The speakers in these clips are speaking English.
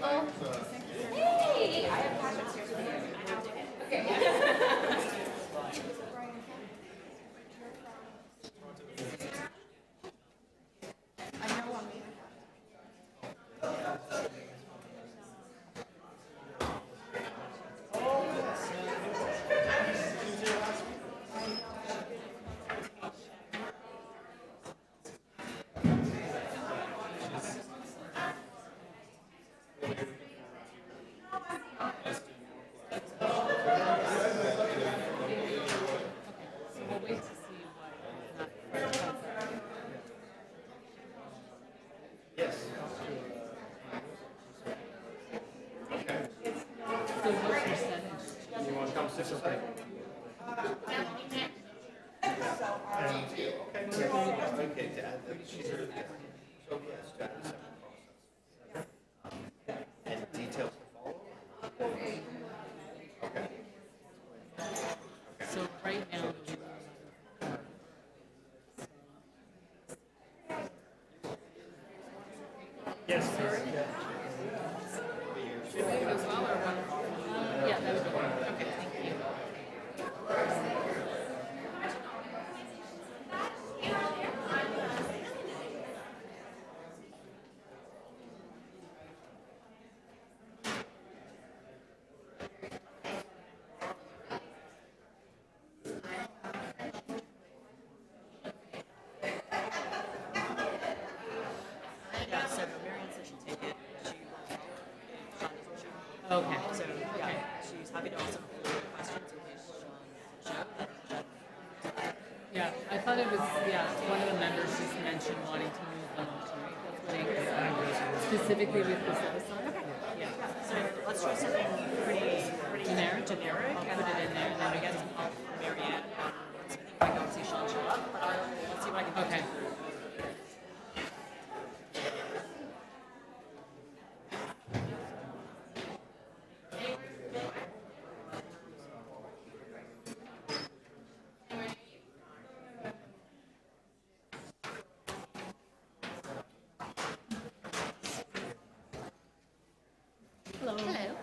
Hey, I have passions here. Okay. I know one. Okay, to add the she's heard of that. So yes, to add a separate process. And details to follow? Okay. So right now, Yes, sir. as well or one? Yeah, that would be one. Okay, thank you. Yeah, so Marianne said she'd take it. She will Sean doesn't show. Okay. So yeah, she's happy to also include questions in case Sean doesn't show. Yeah, I thought it was, one of the members just mentioned wanting to move the motion link specifically with the citizen. Okay. Yeah. So let's try something pretty Generic? generic and put it in there, and then we get some help from Marianne on once I don't see Sean show up, but let's see what I can do. Okay. Hello. Hello.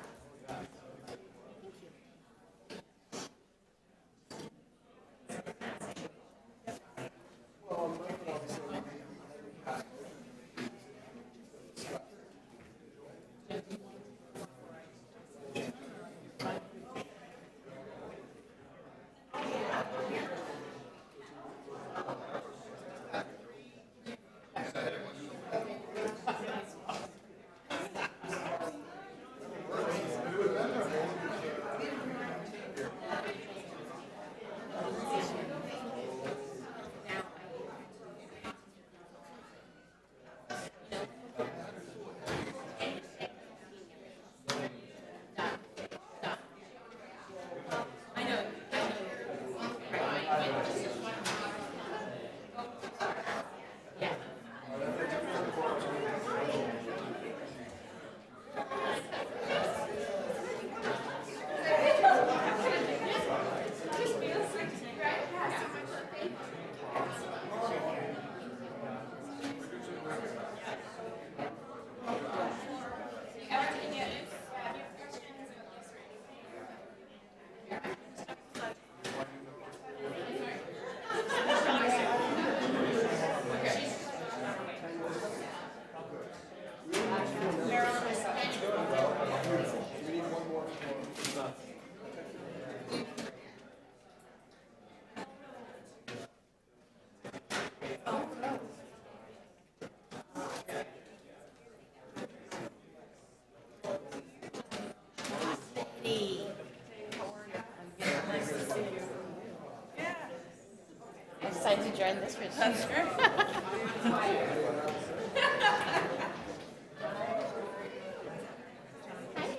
Excited to join this retreat. Hi,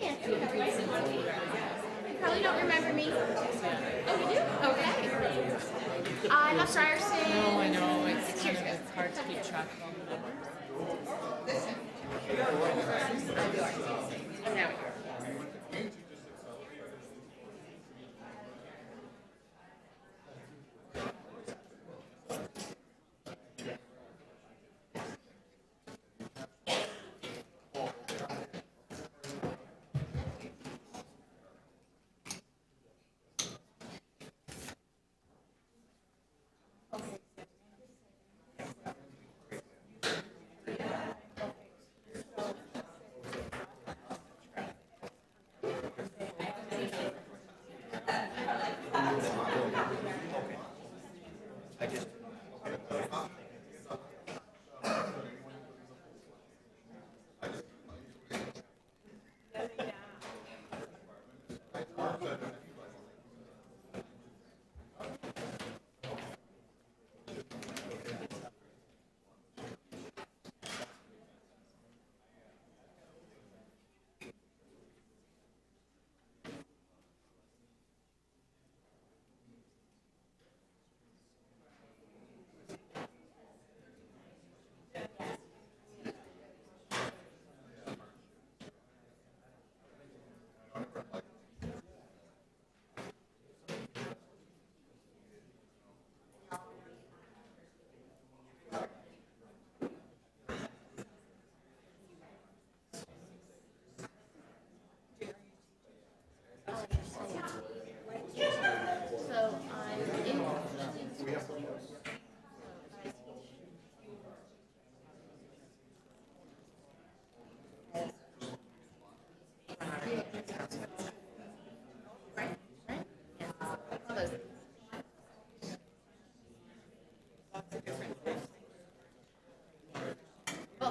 Nancy. You probably don't remember me. Oh, you do? Okay. I left Ryerson. No, I know. It's 6 kind years of ago. it's hard to keep track of all the numbers. I'm now here.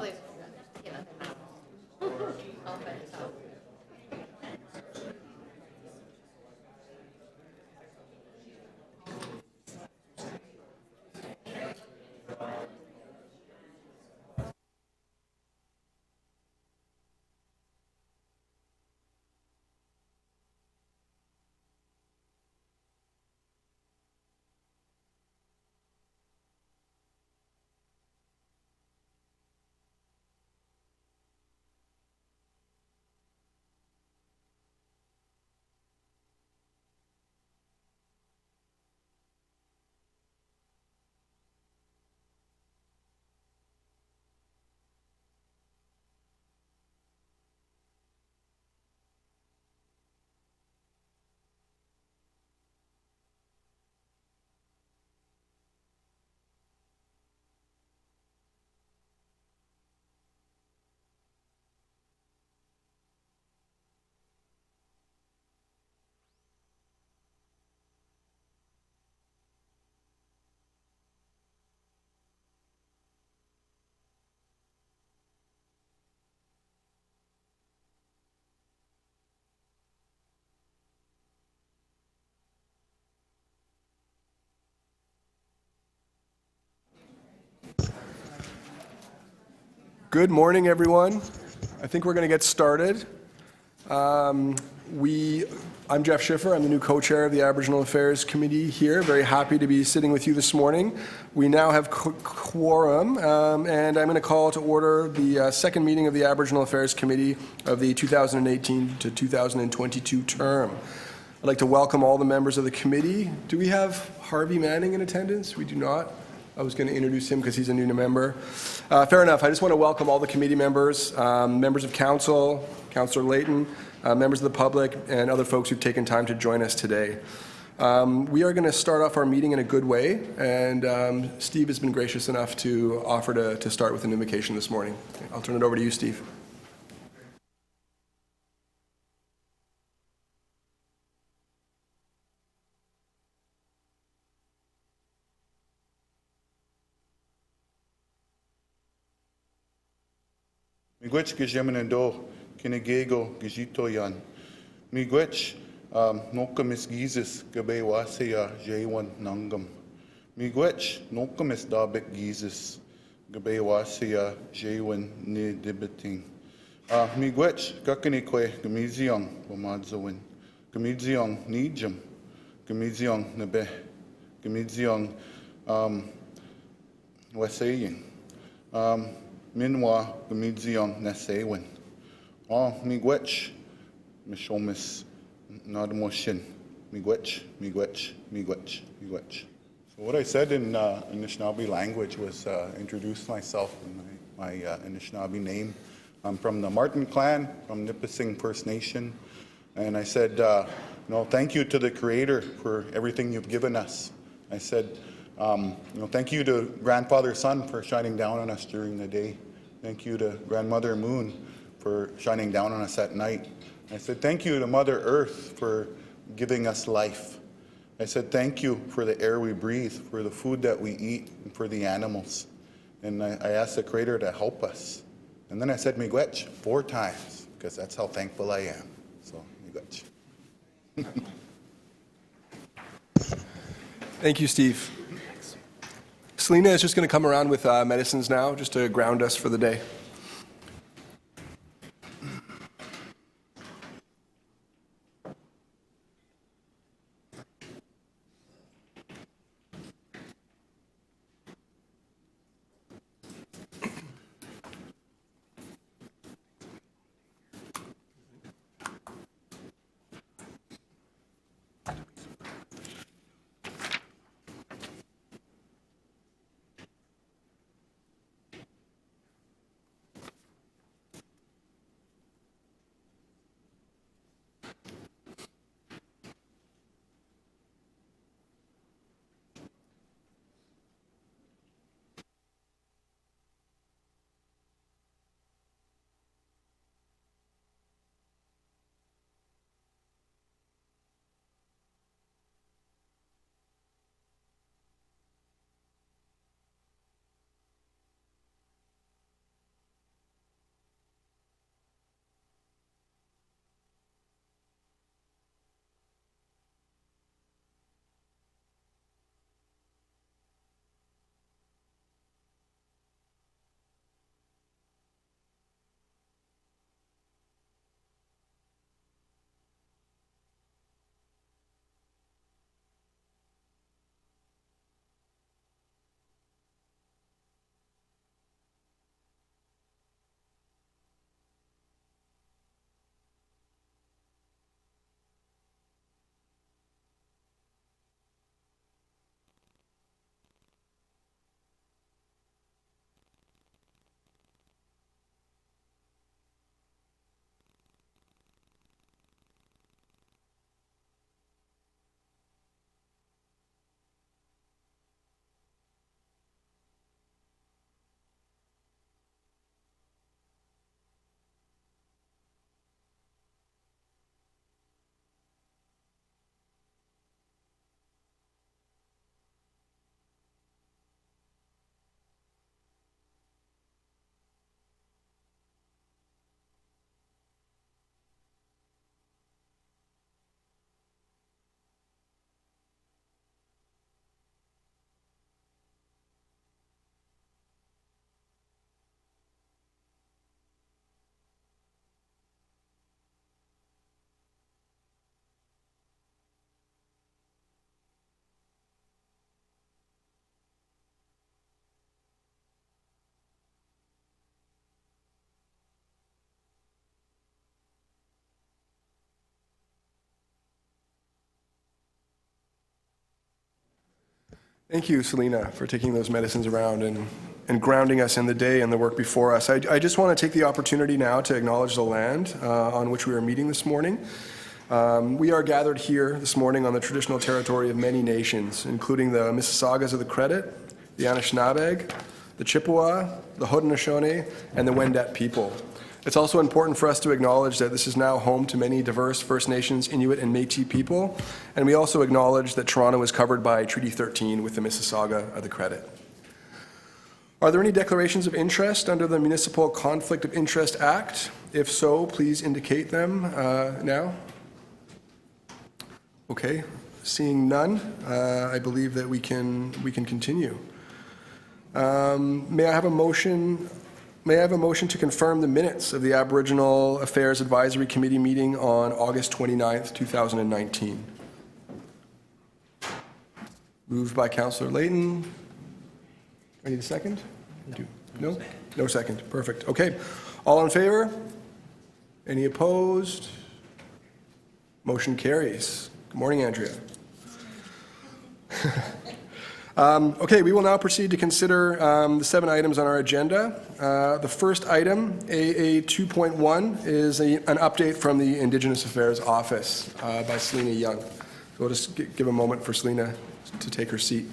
there's a few others. I can't let them out. I'll find this out. Good morning, everyone. I think we're going to get started. I'm Jeff Schiffer. I'm the new co-chair of the Aboriginal Affairs Committee here. Very happy to be sitting with you this morning. We now have quorum, and I'm going to call to order the second meeting of the Aboriginal Affairs Committee of the 2018 to 2022 term. I'd like to welcome all the members of the committee. Do we have Harvey Manning in attendance? We do not. I was going to introduce him because he's a new member. Fair enough. I just want to welcome all the committee members, members of council, Councillor Layton, members of the public, and other folks who've taken time to join us today. We are going to start off our meeting in a good way, and Steve has been gracious enough to offer to start with an invocation this morning. I'll turn it over to you, Steve. Miigwech gejemenendo kinegego gejito yan. Miigwech nokamis Jesus gabe wasaya jaywan nangam. Miigwech nokamis dabek Jesus gabe wasaya jaywan ne dibeting. Miigwech kakanekwe gamiziong wamadzawin. Gamiziong nijam. Gamiziong nebe. Gamiziong wasaying. Minwa gamidziong nasewin. Miigwech mishomis nadamoshin. Miigwech, miigwech, miigwech, miigwech. So what I said in Anishinaabe language was introduce myself and my Anishinaabe name. I'm from the Martin clan, from Nipissing First Nation. And I said, thank you to the Creator for everything you've given us. I said, thank you to Grandfather Sun for shining down on us during the day. Thank you to Grandmother Moon for shining down on us at night. I said, thank you to Mother Earth for giving us life. I said, thank you for the air we breathe, for the food that we eat, and for the animals. And I asked the Creator to help us. And then I said, miigwech 4 times, because that's how thankful I am. So, miigwech. Thank you, Steve. Selena is just going to come around with medicines now, just to ground us for the day. Thank you, Selena, for taking those medicines around and grounding us in the day and the work before us. I just want to take the opportunity now to acknowledge the land on which we are meeting this morning. We are gathered here this morning on the traditional territory of many nations, including the Mississaugas of the Credit, the Anishinaabeg, the Chippewa, the Haudenosaunee, and the Wendat people. It's also important for us to acknowledge that this is now home to many diverse First Nations, Inuit, and Métis people, and we also acknowledge that Toronto is covered by Treaty 13 with the Mississauga of the Credit. Are there any declarations of interest under the Municipal Conflict of Interest Act? If so, please indicate them now. Okay, seeing none, I believe that we can continue. May I have a motion? May I have a motion to confirm the minutes of the Aboriginal Affairs Advisory Committee meeting on August 29th, 2019? Moved by Councillor Layton. I need a second? No? No second. Perfect. Okay. All in favor? Any opposed? Motion carries. Good morning, Andrea. Okay, we will now proceed to consider the 7 items on our agenda. The first item, AA 2.1, is an update from the Indigenous Affairs Office by Selena Young. So we'll just give a moment for Selena to take her seat.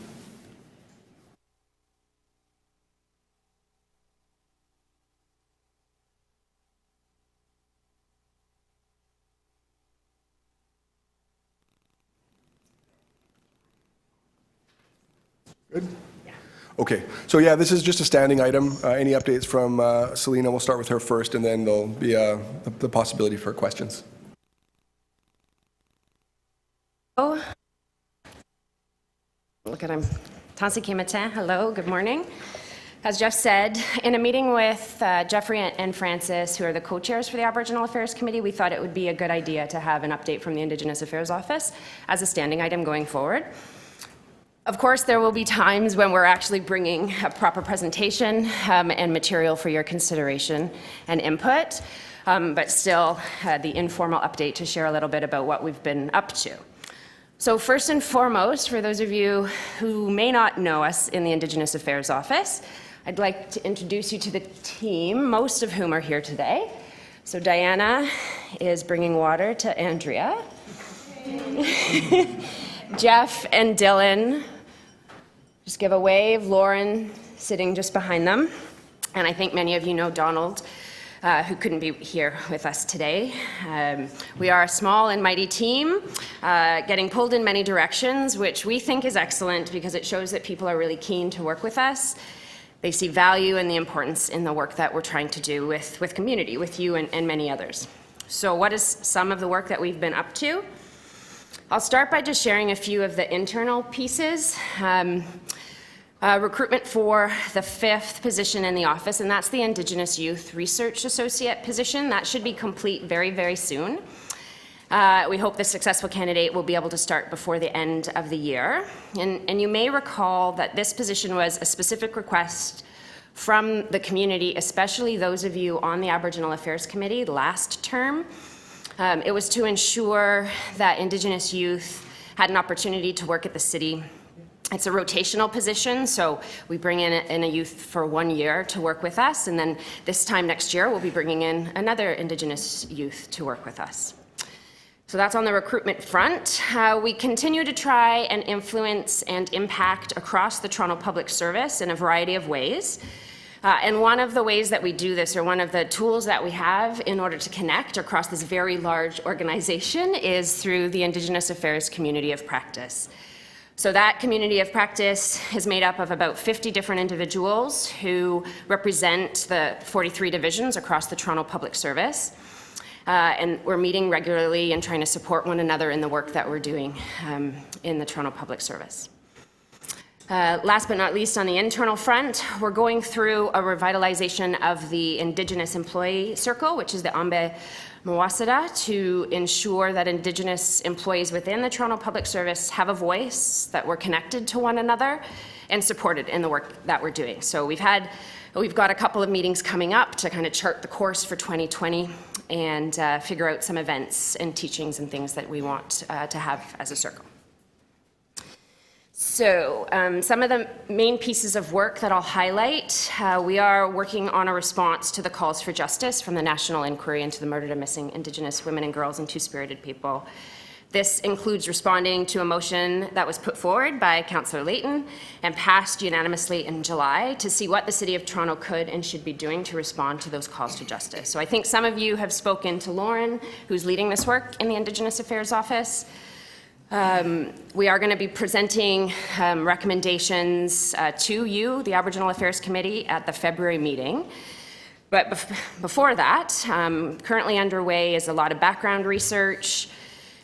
Good? Yeah. Okay, so yeah, this is just a standing item. Any updates from Selena? We'll start with her first, and then there'll be the possibility for questions. Oh, look at him. Tansi Kimata, hello, good morning. As Jeff said, in a meeting with Jeffrey and Francis, who are the co-chairs for the Aboriginal Affairs Committee, we thought it would be a good idea to have an update from the Indigenous Affairs Office as a standing item going forward. Of course, there will be times when we're actually bringing a proper presentation and material for your consideration and input, but still the informal update to share a little bit about what we've been up to. So first and foremost, for those of you who may not know us in the Indigenous Affairs Office, I'd like to introduce you to the team, most of whom are here today. So Diana is bringing water to Andrea. Jeff and Dylan, just give a wave. Lauren sitting just behind them. And I think many of you know Donald, who couldn't be here with us today. We are a small and mighty team, getting pulled in many directions, which we think is excellent because it shows that people are really keen to work with us. They see value and the importance in the work that we're trying to do with community, with you and many others. So what is some of the work that we've been up to? I'll start by just sharing a few of the internal pieces. Recruitment for the 5th position in the office, and that's the Indigenous Youth Research Associate position. That should be complete very, very soon. We hope the successful candidate will be able to start before the end of the year. And you may recall that this position was a specific request from the community, especially those of you on the Aboriginal Affairs Committee last term. It was to ensure that Indigenous youth had an opportunity to work at the city. It's a rotational position, so we bring in a youth for 1 year to work with us, and then this time next year we'll be bringing in another Indigenous youth to work with us. So that's on the recruitment front. We continue to try and influence and impact across the Toronto Public Service in a variety of ways. And one of the ways that we do this, or one of the tools that we have in order to connect across this very large organization, is through the Indigenous Affairs Community of Practice. So that community of practice is made up of about 50 different individuals who represent the 43 divisions across the Toronto Public Service. And we're meeting regularly and trying to support one another in the work that we're doing in the Toronto Public Service. Last but not least, on the internal front, we're going through a revitalization of the Indigenous Employee Circle, which is the Ambe Mwasada, to ensure that Indigenous employees within the Toronto Public Service have a voice, that we're connected to one another, and supported in the work that we're doing. So we've got a couple of meetings coming up to kind of chart the course for 2020 and figure out some events and teachings and things that we want to have as a circle. So some of the main pieces of work that I'll highlight, we are working on a response to the calls for justice from the National Inquiry into the Murder of Missing Indigenous Women and Girls and Two-Spirited People. This includes responding to a motion that was put forward by Councillor Layton and passed unanimously in July to see what the City of Toronto could and should be doing to respond to those calls to justice. So I think some of you have spoken to Lauren, who's leading this work in the Indigenous Affairs Office. We are going to be presenting recommendations to you, the Aboriginal Affairs Committee, at the February meeting. But before that, currently underway is a lot of background research,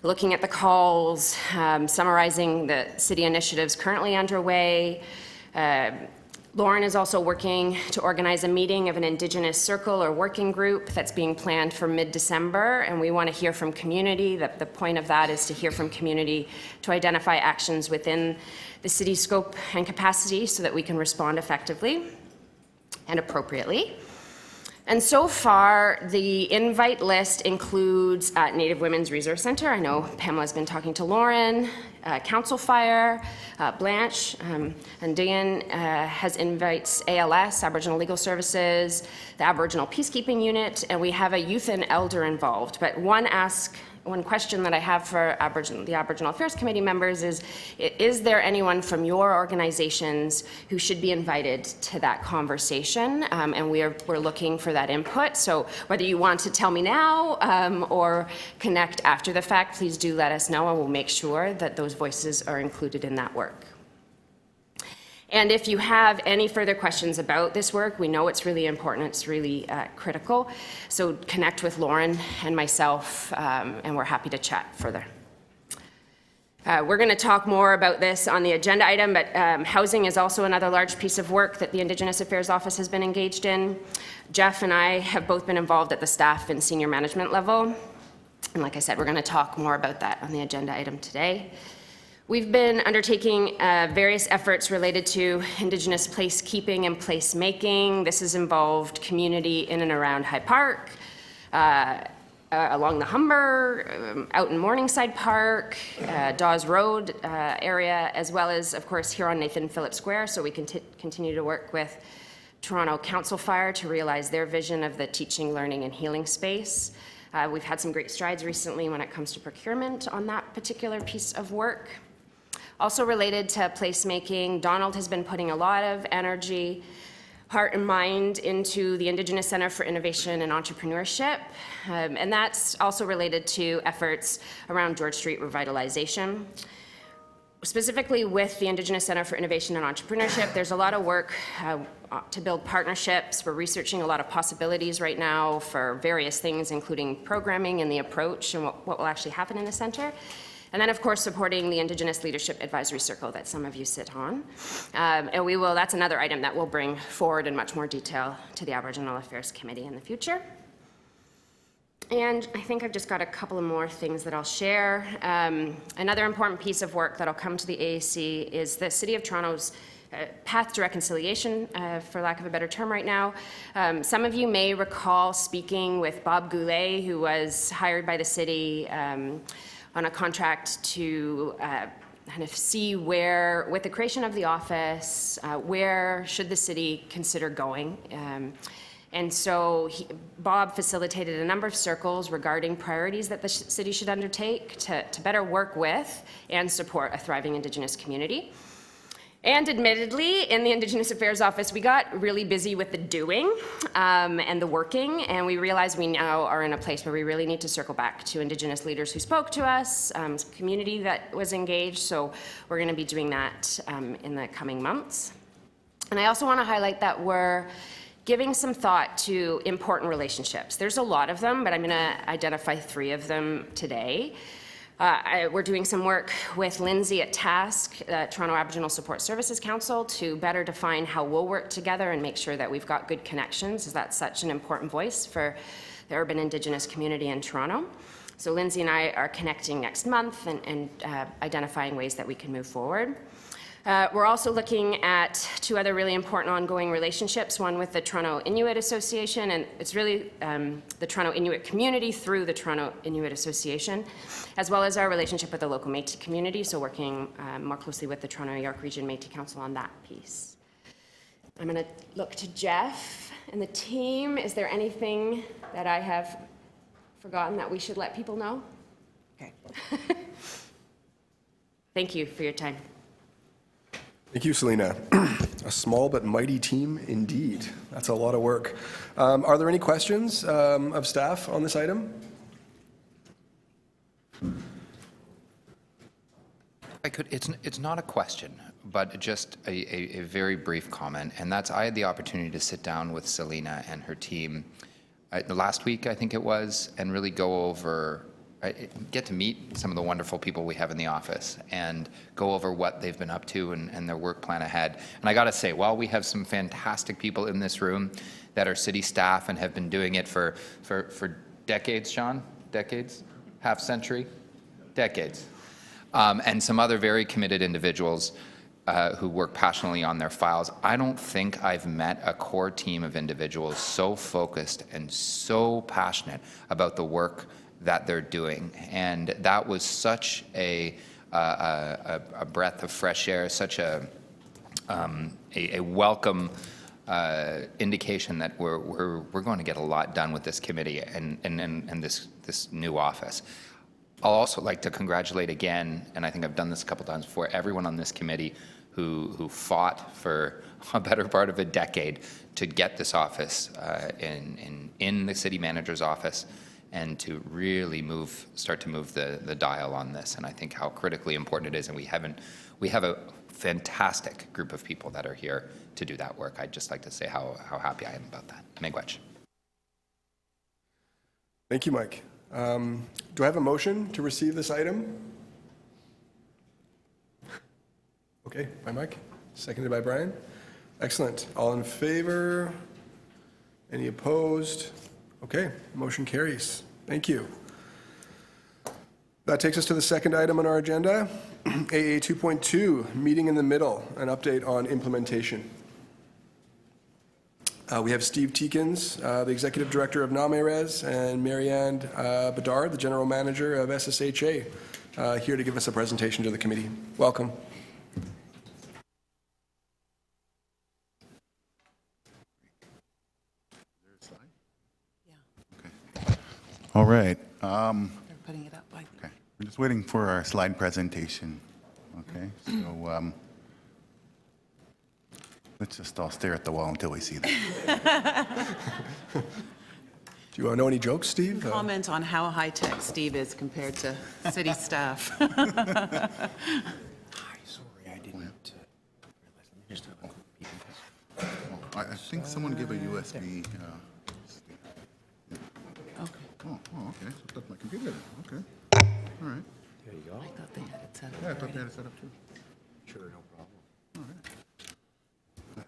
looking at the calls, summarizing the city initiatives currently underway. Lauren is also working to organize a meeting of an Indigenous circle or working group that's being planned for mid-December, and we want to hear from community. The point of that is to hear from community to identify actions within the city's scope and capacity so that we can respond effectively and appropriately. And so far, the invite list includes Native Women's Resource Centre. I know Pamela's been talking to Lauren, Council Fire, Blanche, and Diane has invites ALS, Aboriginal Legal Services, the Aboriginal Peacekeeping Unit, and we have a youth and elder involved. But one question that I have for the Aboriginal Affairs Committee members is there anyone from your organizations who should be invited to that conversation? And we're looking for that input. So whether you want to tell me now or connect after the fact, please do let us know, and we'll make sure that those voices are included in that work. And if you have any further questions about this work, we know it's really important, it's really critical. So connect with Lauren and myself, and we're happy to chat further. We're going to talk more about this on the agenda item, but housing is also another large piece of work that the Indigenous Affairs Office has been engaged in. Jeff and I have both been involved at the staff and senior management level. And like I said, we're going to talk more about that on the agenda item today. We've been undertaking various efforts related to Indigenous placekeeping and placemaking. This has involved community in and around High Park, along the Humber, out in Morningside Park, Dawes Road area, as well as, of course, here on Nathan Phillips Square. So we continue to work with Toronto Council Fire to realize their vision of the teaching, learning, and healing space. We've had some great strides recently when it comes to procurement on that particular piece of work. Also related to placemaking, Donald has been putting a lot of energy, heart and mind into the Indigenous Centre for Innovation and Entrepreneurship, and that's also related to efforts around George Street revitalization. Specifically with the Indigenous Centre for Innovation and Entrepreneurship, there's a lot of work to build partnerships. We're researching a lot of possibilities right now for various things, including programming and the approach and what will actually happen in the centre. And then, of course, supporting the Indigenous Leadership Advisory Circle that some of you sit on. And that's another item that we'll bring forward in much more detail to the Aboriginal Affairs Committee in the future. And I think I've just got a couple of more things that I'll share. Another important piece of work that'll come to the AAC is the City of Toronto's path to reconciliation, for lack of a better term right now. Some of you may recall speaking with Bob Goulet, who was hired by the city on a contract to kind of see where, with the creation of the office, where should the city consider going. And so Bob facilitated a number of circles regarding priorities that the city should undertake to better work with and support a thriving Indigenous community. And admittedly, in the Indigenous Affairs Office, we got really busy with the doing and the working, and we realized we now are in a place where we really need to circle back to Indigenous leaders who spoke to us, community that was engaged, so we're going to be doing that in the coming months. And I also want to highlight that we're giving some thought to important relationships. There's a lot of them, but I'm going to identify 3 of them today. We're doing some work with Lindsay at TASC, Toronto Aboriginal Support Services Council, to better define how we'll work together and make sure that we've got good connections, because that's such an important voice for the urban Indigenous community in Toronto. So Lindsay and I are connecting next month and identifying ways that we can move forward. We're also looking at two other really important ongoing relationships, one with the Toronto Inuit Association, and it's really the Toronto Inuit community through the Toronto Inuit Association, as well as our relationship with the local Métis community, so working more closely with the Toronto York Region Métis Council on that piece. I'm going to look to Jeff and the team. Is there anything that I have forgotten that we should let people know? Okay. Thank you for your time. Thank you, Selena. A small but mighty team indeed. That's a lot of work. Are there any questions of staff on this item? I could, it's not a question, but just a very brief comment, and that's I had the opportunity to sit down with Selena and her team last week, I think it was, and really go over, get to meet some of the wonderful people we have in the office and go over what they've been up to and their work plan ahead. And I got to say, while we have some fantastic people in this room that are city staff and have been doing it for decades, Sean? Decades? Half century? Decades. And some other very committed individuals who work passionately on their files. I don't think I've met a core team of individuals so focused and so passionate about the work that they're doing. And that was such a breath of fresh air, such a welcome indication that we're going to get a lot done with this committee and this new office. I'll also like to congratulate again, and I think I've done this a couple times before, everyone on this committee who fought for a better part of a decade to get this office in the city manager's office and to really start to move the dial on this. And I think how critically important it is, and we have a fantastic group of people that are here to do that work. I'd just like to say how happy I am about that. Miigwech. Thank you, Mike. Do I have a motion to receive this item? Okay, by Mike, seconded by Brian. Excellent. All in favor? Any opposed? Okay, motion carries. Thank you. That takes us to the second item on our agenda, AA 2.2, meeting in the middle, an update on implementation. We have Steve Teakins, the Executive Director of NAMERES, and Marianne Bedard, the General Manager of SSHA, here to give us a presentation to the committee. Welcome. All right. They're putting it up like Okay. We're just waiting for our slide presentation. Okay. So let's just all stare at the wall until we see that. Do you want to know any jokes, Steve? comment on how high-tech Steve is compared to city staff. Hi, sorry, I didn't realize. Let me just have a peek at this. I think someone gave a USB. Okay. Oh, okay. So that's my computer. Okay. All right. There you go. I thought they had it set up. Yeah, I thought they had it set up too. Sure, no problem. All right.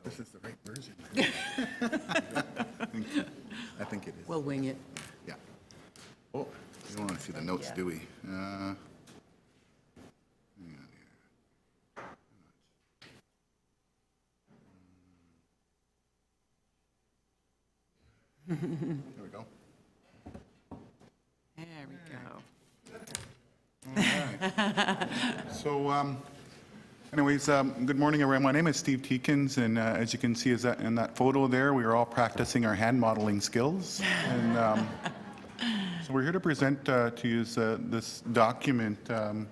This is the right version. I think it is. We'll wing it. Yeah. Oh, you don't want to see the notes, do we? Hang on here. There we go. There we go. So, anyways, good morning, everyone. My name is Steve Teakins, and as you can see in that photo there, we are all practicing our hand modeling skills. And so we're here to present to you this document that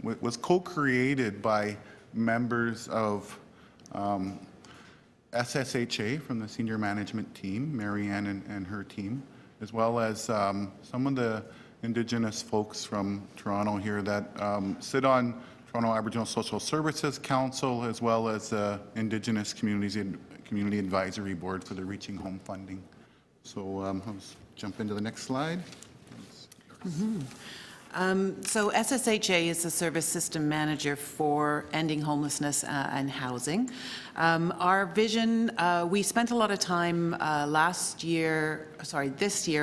was co-created by members of SSHA from the senior management team, Marianne and her team, as well as some of the Indigenous folks from Toronto here that sit on Toronto Aboriginal Social Services Council, as well as the Indigenous Community Advisory Board for the Reaching Home funding. So let's jump into the next slide. So SSHA is the service system manager for ending homelessness and housing. Our vision, we spent a lot of time this year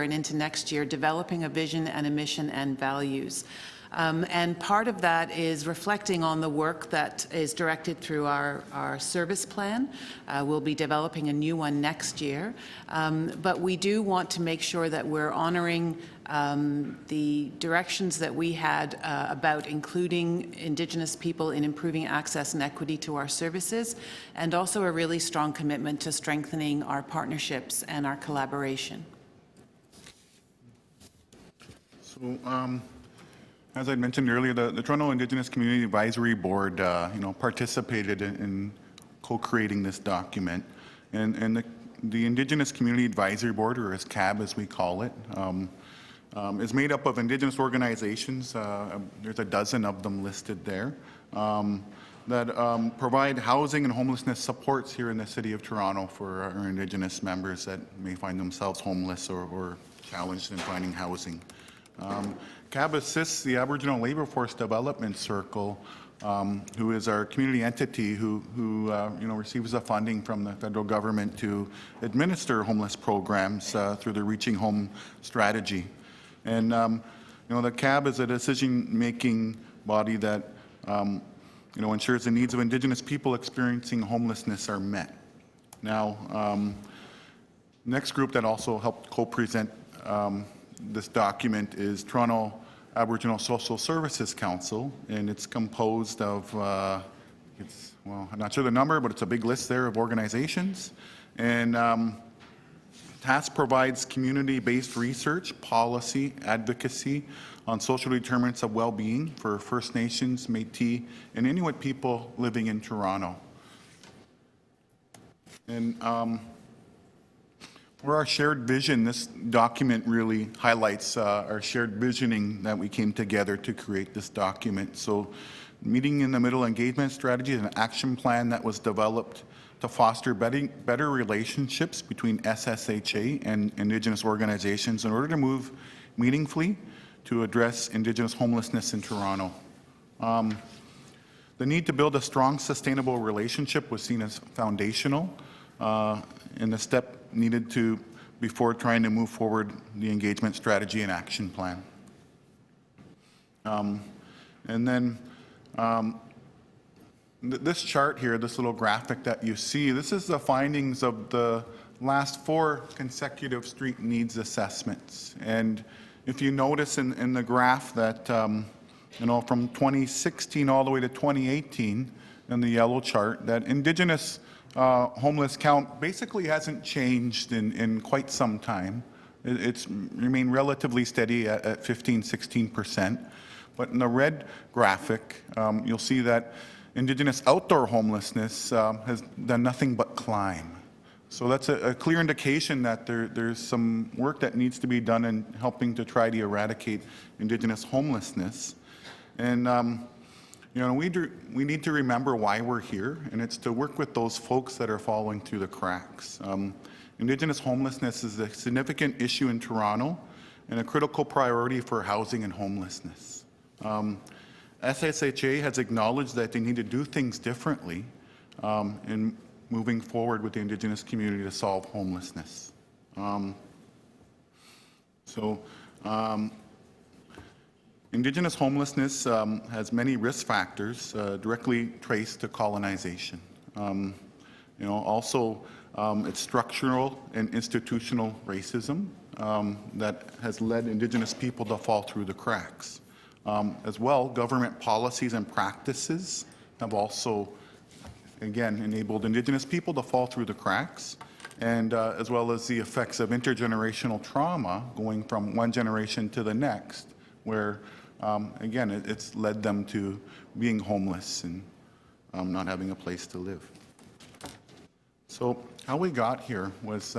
and into next year developing a vision and a mission and values. And part of that is reflecting on the work that is directed through our service plan. We'll be developing a new one next year. But we do want to make sure that we're honoring the directions that we had about including Indigenous people in improving access and equity to our services, and also a really strong commitment to strengthening our partnerships and our collaboration. So, as I mentioned earlier, the Toronto Indigenous Community Advisory Board, participated in co-creating this document, and the Indigenous Community Advisory Board, or as CAB as we call it, is made up of Indigenous organizations. There's a dozen of them listed there that provide housing and homelessness supports here in the City of Toronto for our Indigenous members that may find themselves homeless or challenged in finding housing. CAB assists the Aboriginal Labour Force Development Circle, who is our community entity who receives the funding from the federal government to administer homeless programs through the Reaching Home strategy. And the CAB is a decision-making body that ensures the needs of Indigenous people experiencing homelessness are met. Now, next group that also helped co-present this document is Toronto Aboriginal Social Services Council, and it's composed of, I'm not sure the number, but it's a big list there of organizations. And TASC provides community-based research, policy, advocacy on social determinants of well-being for First Nations, Métis, and Inuit people living in Toronto. And for our shared vision, this document really highlights our shared visioning that we came together to create this document. So, meeting in the middle engagement strategy is an action plan that was developed to foster better relationships between SSHA and Indigenous organizations in order to move meaningfully to address Indigenous homelessness in Toronto. The need to build a strong, sustainable relationship was seen as foundational in the step needed before trying to move forward the engagement strategy and action plan. And then this chart here, this little graphic that you see, this is the findings of the last 4 consecutive street needs assessments. And if you notice in the graph that, from 2016 all the way to 2018 in the yellow chart, that Indigenous homeless count basically hasn't changed in quite some time. It's remained relatively steady at 15–16%. But in the red graphic, you'll see that Indigenous outdoor homelessness has done nothing but climb. So that's a clear indication that there's some work that needs to be done in helping to try to eradicate Indigenous homelessness. And we need to remember why we're here, and it's to work with those folks that are falling through the cracks. Indigenous homelessness is a significant issue in Toronto and a critical priority for housing and homelessness. SSHA has acknowledged that they need to do things differently in moving forward with the Indigenous community to solve homelessness. Indigenous homelessness has many risk factors directly traced to colonization. Also, it's structural and institutional racism that has led Indigenous people to fall through the cracks. As well, government policies and practices have also, again, enabled Indigenous people to fall through the cracks, and as well as the effects of intergenerational trauma going from one generation to the next, where, again, it's led them to being homeless and not having a place to live. So how we got here was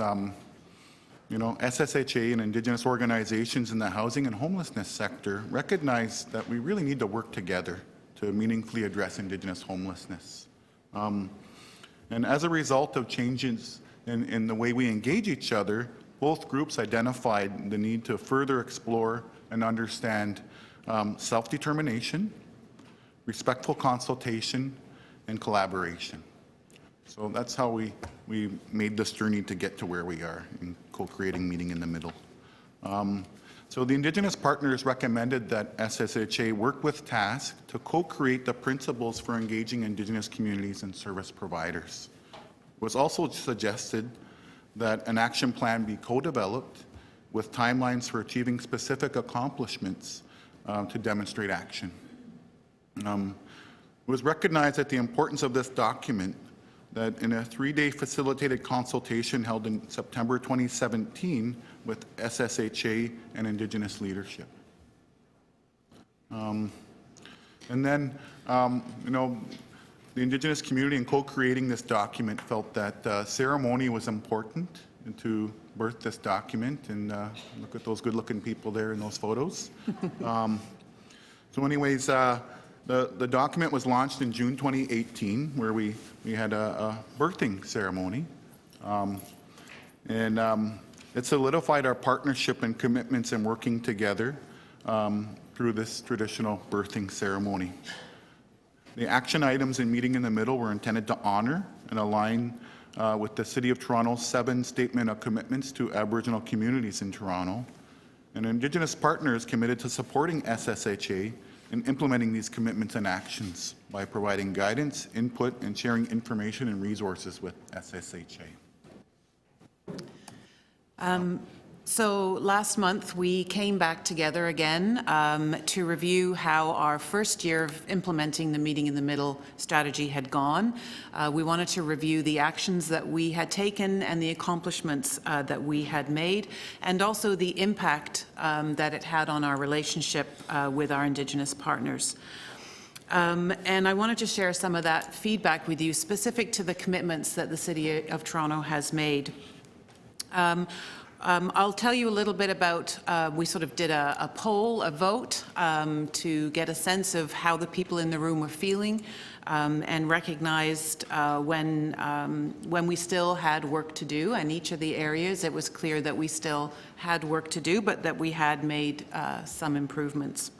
SSHA and Indigenous organizations in the housing and homelessness sector recognized that we really need to work together to meaningfully address Indigenous homelessness. And as a result of changes in the way we engage each other, both groups identified the need to further explore and understand self-determination, respectful consultation, and collaboration. So that's how we made this journey to get to where we are in co-creating Meeting in the Middle. So the Indigenous partners recommended that SSHA work with TASC to co-create the principles for engaging Indigenous communities and service providers. It was also suggested that an action plan be co-developed with timelines for achieving specific accomplishments to demonstrate action. It was recognized that the importance of this document that in a 3-day facilitated consultation held in September 2017 with SSHA and Indigenous leadership. And then, the Indigenous community in co-creating this document felt that ceremony was important to birth this document, and look at those good-looking people there in those photos. So anyways, the document was launched in June 2018, where we had a birthing ceremony. It solidified our partnership and commitments in working together through this traditional birthing ceremony. The action items in Meeting in the Middle were intended to honor and align with the City of Toronto's 7 Statement of Commitments to Aboriginal Communities in Toronto, and Indigenous partners committed to supporting SSHA in implementing these commitments and actions by providing guidance, input, and sharing information and resources with SSHA. So last month, we came back together again to review how our first year of implementing the Meeting in the Middle strategy had gone. We wanted to review the actions that we had taken and the accomplishments that we had made, and also the impact that it had on our relationship with our Indigenous partners. And I wanted to share some of that feedback with you, specific to the commitments that the City of Toronto has made. I'll tell you a little bit about, we sort of did a poll, a vote, to get a sense of how the people in the room were feeling, and recognized when we still had work to do. And each of the areas, it was clear that we still had work to do, but that we had made some improvements.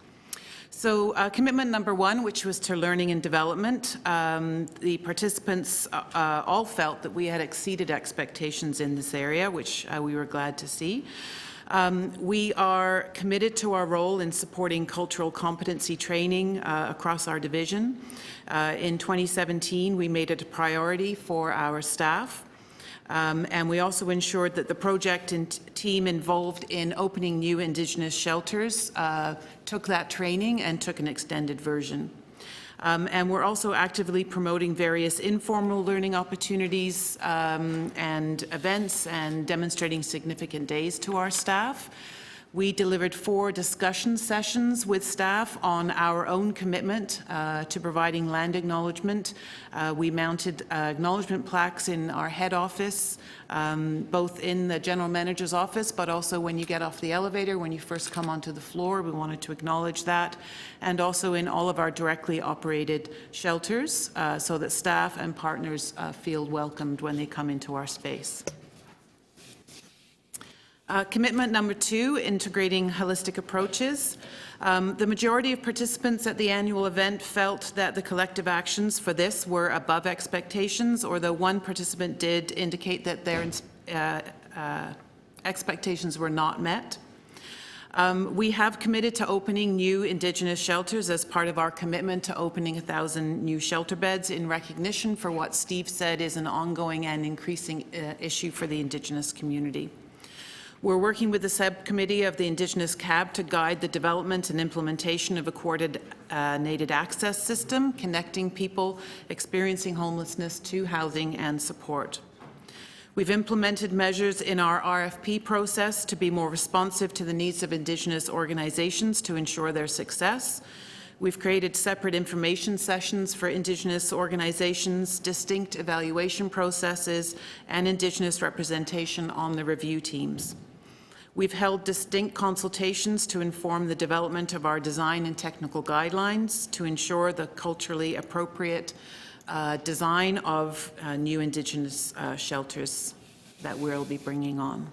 So commitment number 1, which was to learning and development, the participants all felt that we had exceeded expectations in this area, which we were glad to see. We are committed to our role in supporting cultural competency training across our division. In 2017, we made it a priority for our staff. And we also ensured that the project and team involved in opening new Indigenous shelters took that training and took an extended version. And we're also actively promoting various informal learning opportunities and events and demonstrating significant days to our staff. We delivered 4 discussion sessions with staff on our own commitment to providing land acknowledgement. We mounted acknowledgement plaques in our head office, both in the general manager's office, but also when you get off the elevator, when you first come onto the floor, we wanted to acknowledge that, and also in all of our directly operated shelters, so that staff and partners feel welcomed when they come into our space. Commitment number 2, integrating holistic approaches. The majority of participants at the annual event felt that the collective actions for this were above expectations, although one participant did indicate that their expectations were not met. We have committed to opening new Indigenous shelters as part of our commitment to opening 1,000 new shelter beds in recognition for what Steve said is an ongoing and increasing issue for the Indigenous community. We're working with the subcommittee of the Indigenous CAB to guide the development and implementation of a coordinated access system, connecting people experiencing homelessness to housing and support. We've implemented measures in our RFP process to be more responsive to the needs of Indigenous organizations to ensure their success. We've created separate information sessions for Indigenous organizations, distinct evaluation processes, and Indigenous representation on the review teams. We've held distinct consultations to inform the development of our design and technical guidelines to ensure the culturally appropriate design of new Indigenous shelters that we'll be bringing on.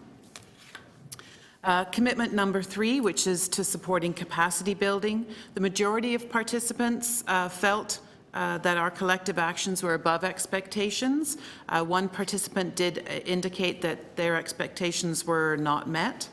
Commitment number 3, which is to supporting capacity building. The majority of participants felt that our collective actions were above expectations. One participant did indicate that their expectations were not met.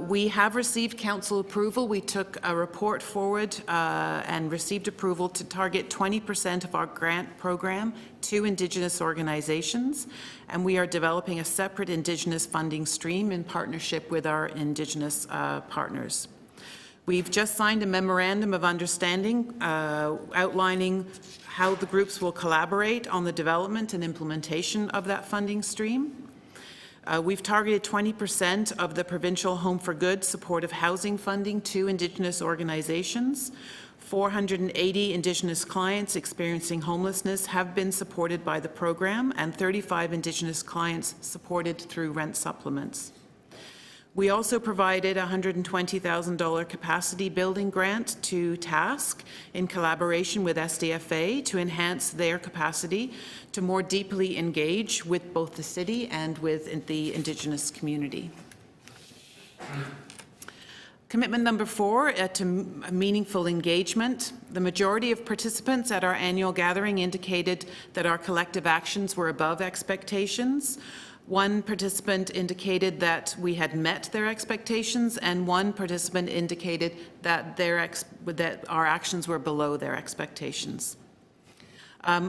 We have received council approval. We took a report forward and received approval to target 20% of our grant program to Indigenous organizations, and we are developing a separate Indigenous funding stream in partnership with our Indigenous partners. We've just signed a memorandum of understanding outlining how the groups will collaborate on the development and implementation of that funding stream. We've targeted 20% of the provincial Home for Good supportive housing funding to Indigenous organizations. 480 Indigenous clients experiencing homelessness have been supported by the program, and 35 Indigenous clients supported through rent supplements. We also provided a $120,000 capacity building grant to TASK in collaboration with SDFA to enhance their capacity to more deeply engage with both the city and with the Indigenous community. Commitment number 4, to meaningful engagement. The majority of participants at our annual gathering indicated that our collective actions were above expectations. One participant indicated that we had met their expectations, and one participant indicated that that our actions were below their expectations.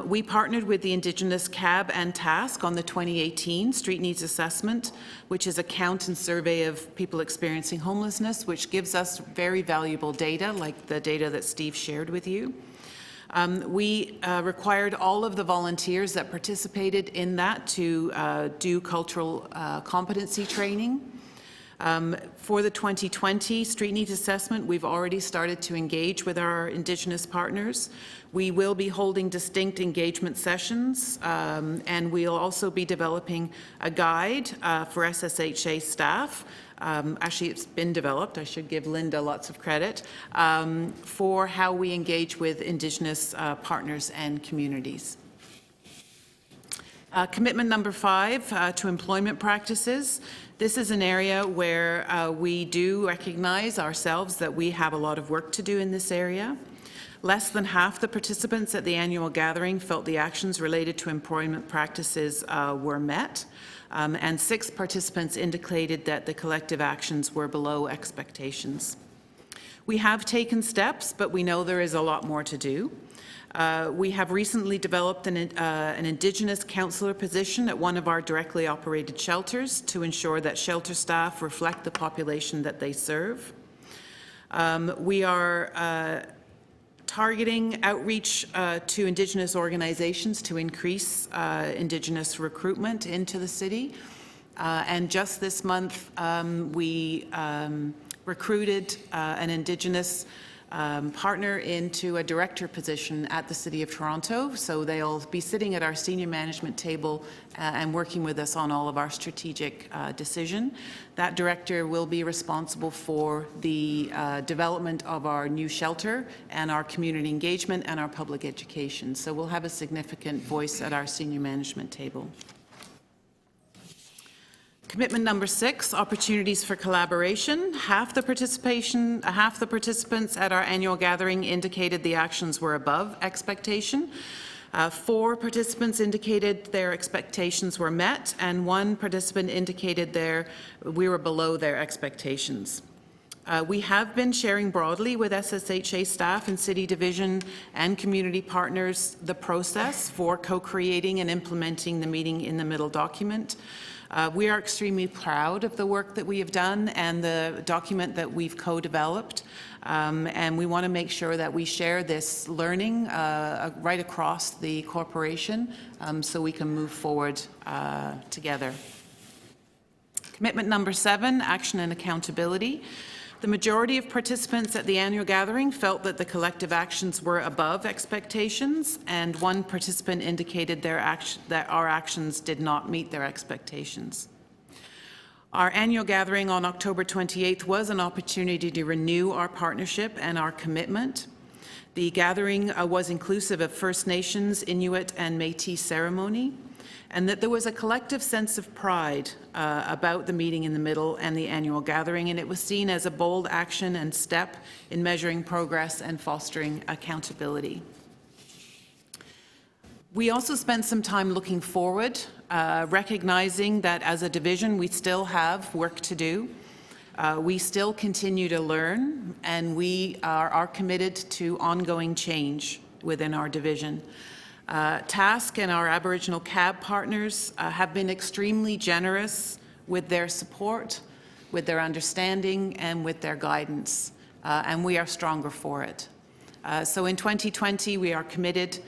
We partnered with the Indigenous CAB and TASK on the 2018 Street Needs Assessment, which is a count and survey of people experiencing homelessness, which gives us very valuable data, like the data that Steve shared with you. We required all of the volunteers that participated in that to do cultural competency training. For the 2020 Street Needs Assessment, we've already started to engage with our Indigenous partners. We will be holding distinct engagement sessions, and we'll also be developing a guide for SSHA staff. Actually, it's been developed. I should give Linda lots of credit for how we engage with Indigenous partners and communities. Commitment number 5, to employment practices. This is an area where we do recognize ourselves that we have a lot of work to do in this area. Less than half the participants at the annual gathering felt the actions related to employment practices were met, and 6 participants indicated that the collective actions were below expectations. We have taken steps, but we know there is a lot more to do. We have recently developed an Indigenous counsellor position at one of our directly operated shelters to ensure that shelter staff reflect the population that they serve. We are targeting outreach to Indigenous organizations to increase Indigenous recruitment into the city. And just this month, we recruited an Indigenous partner into a director position at the City of Toronto. So they'll be sitting at our senior management table and working with us on all of our strategic decision. That director will be responsible for the development of our new shelter and our community engagement and our public education. So we'll have a significant voice at our senior management table. Commitment number 6, opportunities for collaboration. Half the participants at our annual gathering indicated the actions were above expectation. 4 participants indicated their expectations were met, and 1 participant indicated we were below their expectations. We have been sharing broadly with SSHA staff and City Division and community partners the process for co-creating and implementing the Meeting in the Middle document. We are extremely proud of the work that we have done and the document that we've co-developed, and we want to make sure that we share this learning right across the corporation so we can move forward together. Commitment number 7, action and accountability. The majority of participants at the annual gathering felt that the collective actions were above expectations, and 1 participant indicated that our actions did not meet their expectations. Our annual gathering on October 28th was an opportunity to renew our partnership and our commitment. The gathering was inclusive of First Nations, Inuit, and Métis ceremony, and that there was a collective sense of pride about the Meeting in the Middle and the annual gathering, and it was seen as a bold action and step in measuring progress and fostering accountability. We also spent some time looking forward, recognizing that as a division we still have work to do. We still continue to learn, and we are committed to ongoing change within our division. TASC and our Aboriginal CAB partners have been extremely generous with their support, with their understanding, and with their guidance, and we are stronger for it. So in 2020, we are committed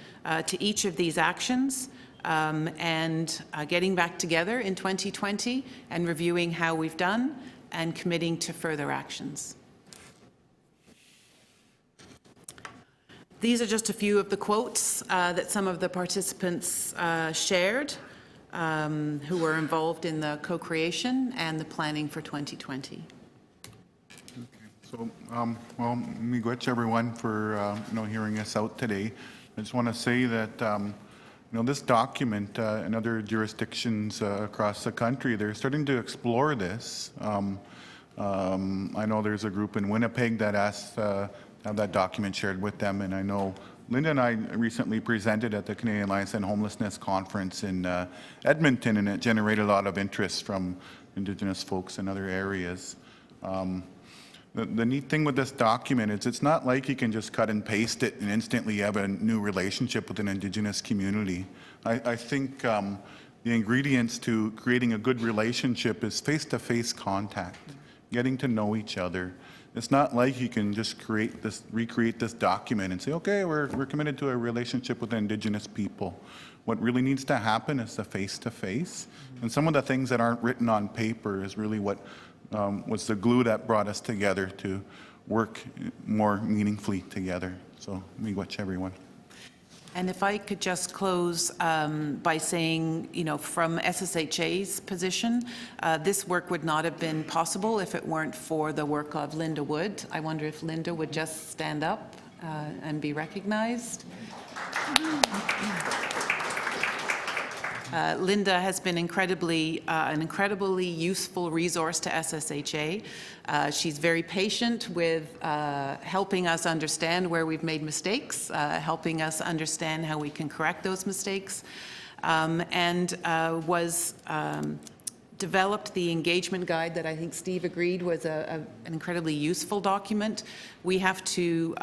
to each of these actions and getting back together in 2020 and reviewing how we've done and committing to further actions. These are just a few of the quotes that some of the participants shared who were involved in the co-creation and the planning for 2020. So, well, miigwech everyone for hearing us out today. I just want to say that this document in other jurisdictions across the country, they're starting to explore this. I know there's a group in Winnipeg that asked have that document shared with them, and I know Linda and I recently presented at the Canadian Alliance on Homelessness conference in Edmonton, and it generated a lot of interest from Indigenous folks in other areas. The neat thing with this document is it's not like you can just cut and paste it and instantly have a new relationship with an Indigenous community. I think the ingredients to creating a good relationship is face-to-face contact, getting to know each other. It's not like you can just recreate this document and say, okay, we're committed to a relationship with Indigenous people. What really needs to happen is the face-to-face. And some of the things that aren't written on paper is really what was the glue that brought us together to work more meaningfully together. So, miigwech everyone. And if I could just close by saying, from SSHA's position, this work would not have been possible if it weren't for the work of Linda Wood. I wonder if Linda would just stand up and be recognized. Linda has been an incredibly useful resource to SSHA. She's very patient with helping us understand where we've made mistakes, helping us understand how we can correct those mistakes, and developed the engagement guide that I think Steve agreed was an incredibly useful document. We have to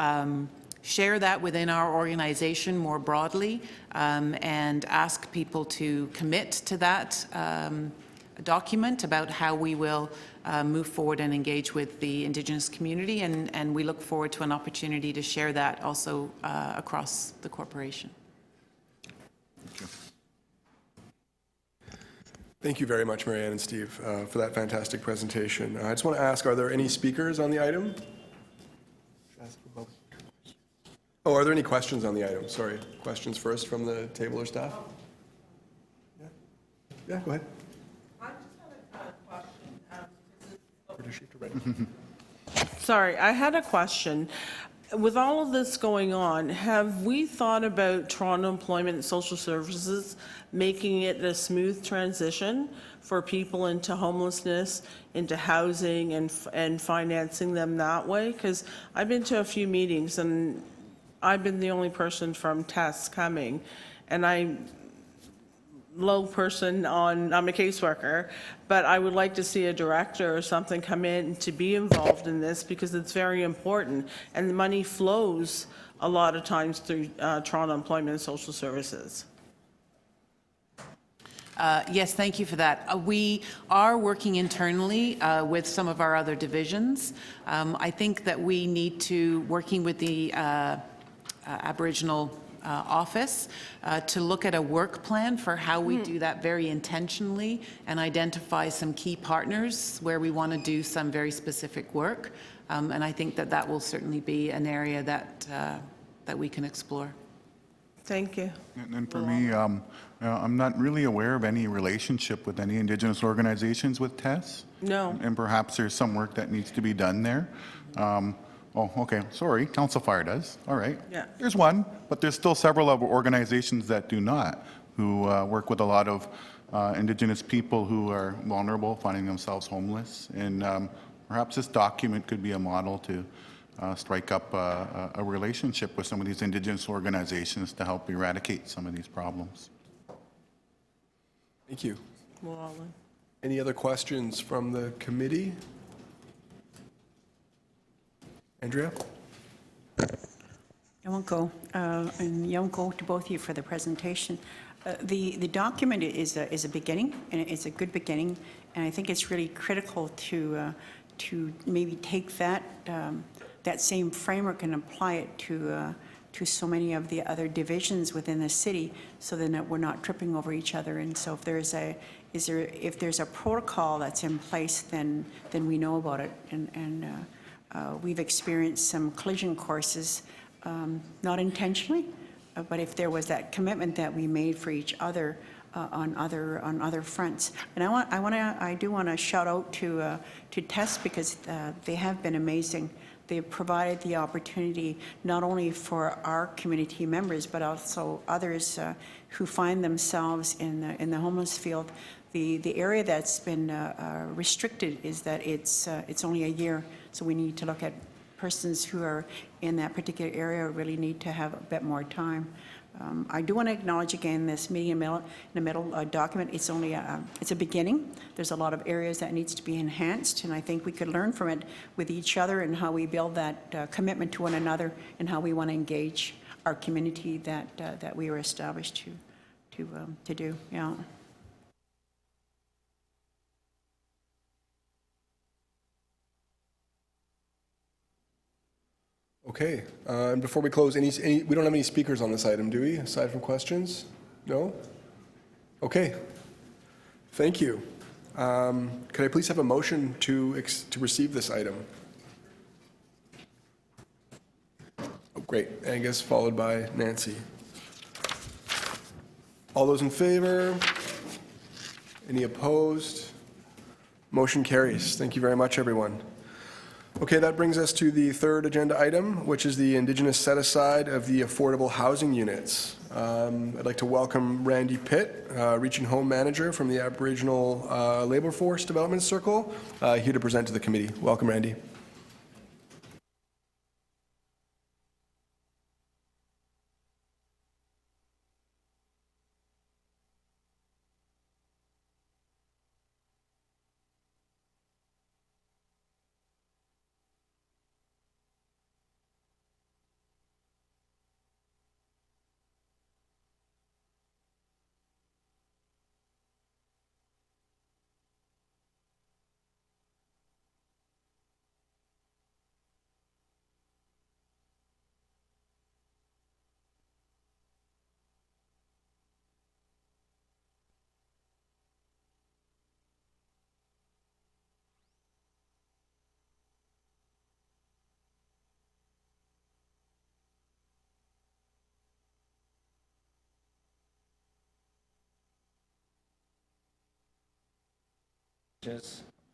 share that within our organization more broadly and ask people to commit to that document about how we will move forward and engage with the Indigenous community, and we look forward to an opportunity to share that also across the corporation. Thank you. Thank you very much, Marianne and Steve, for that fantastic presentation. I just want to ask, are there any speakers on the item? Oh, are there any questions on the item? Sorry, questions first from the table or staff? Yeah, go ahead. I just had a question. Sorry, I had a question. With all of this going on, have we thought about Toronto Employment and Social Services making it a smooth transition for people into homelessness, into housing, and financing them that way? Because I've been to a few meetings, and I've been the only person from TASC coming, and I'm a caseworker, but I would like to see a director or something come in to be involved in this because it's very important, and the money flows a lot of times through Toronto Employment and Social Services. Yes, thank you for that. We are working internally with some of our other divisions. I think that we need to, working with the Aboriginal office, to look at a work plan for how we do that very intentionally and identify some key partners where we want to do some very specific work. And I think that will certainly be an area that we can explore. Thank you. And for me, I'm not really aware of any relationship with any Indigenous organizations with TESS. No. And perhaps there's some work that needs to be done there. Oh, okay, sorry, Council Fire does, all right. Yeah. There's one, but there's still several other organizations that do not, who work with a lot of Indigenous people who are vulnerable, finding themselves homeless. And perhaps this document could be a model to strike up a relationship with some of these Indigenous organizations to help eradicate some of these problems. Thank you. Well, Any other questions from the committee? Andrea? Yonko, and Yonko, to both of you for the presentation. The document is a beginning, and it's a good beginning, and I think it's really critical to maybe take that same framework and apply it to so many of the other divisions within the city, so then that we're not tripping over each other. And so if there's a protocol that's in place, then we know about it, and we've experienced some collision courses. Not intentionally, but if there was that commitment that we made for each other on other fronts. And I do want to shout out to TESS, because they have been amazing. They've provided the opportunity not only for our community members, but also others who find themselves in the homeless field. The area that's been restricted is that it's only a year, so we need to look at persons who are in that particular area really need to have a bit more time. I do want to acknowledge again this meeting in the middle document. It's only it's a beginning. There's a lot of areas that needs to be enhanced, and I think we could learn from it with each other and how we build that commitment to one another and how we want to engage our community that we were established to do. Yeah. Okay, and before we close, we don't have any speakers on this item, do we, aside from questions? No? Okay, thank you. Could I please have a motion to receive this item? Oh, great, Angus, followed by Nancy. All those in favor? Any opposed? Motion carries. Thank you very much, everyone. Okay, that brings us to the third agenda item, which is the Indigenous set-aside of the affordable housing units. I'd like to welcome Randy Pitt, Reaching Home Manager from the Aboriginal Labour Force Development Circle, here to present to the committee. Welcome, Randy.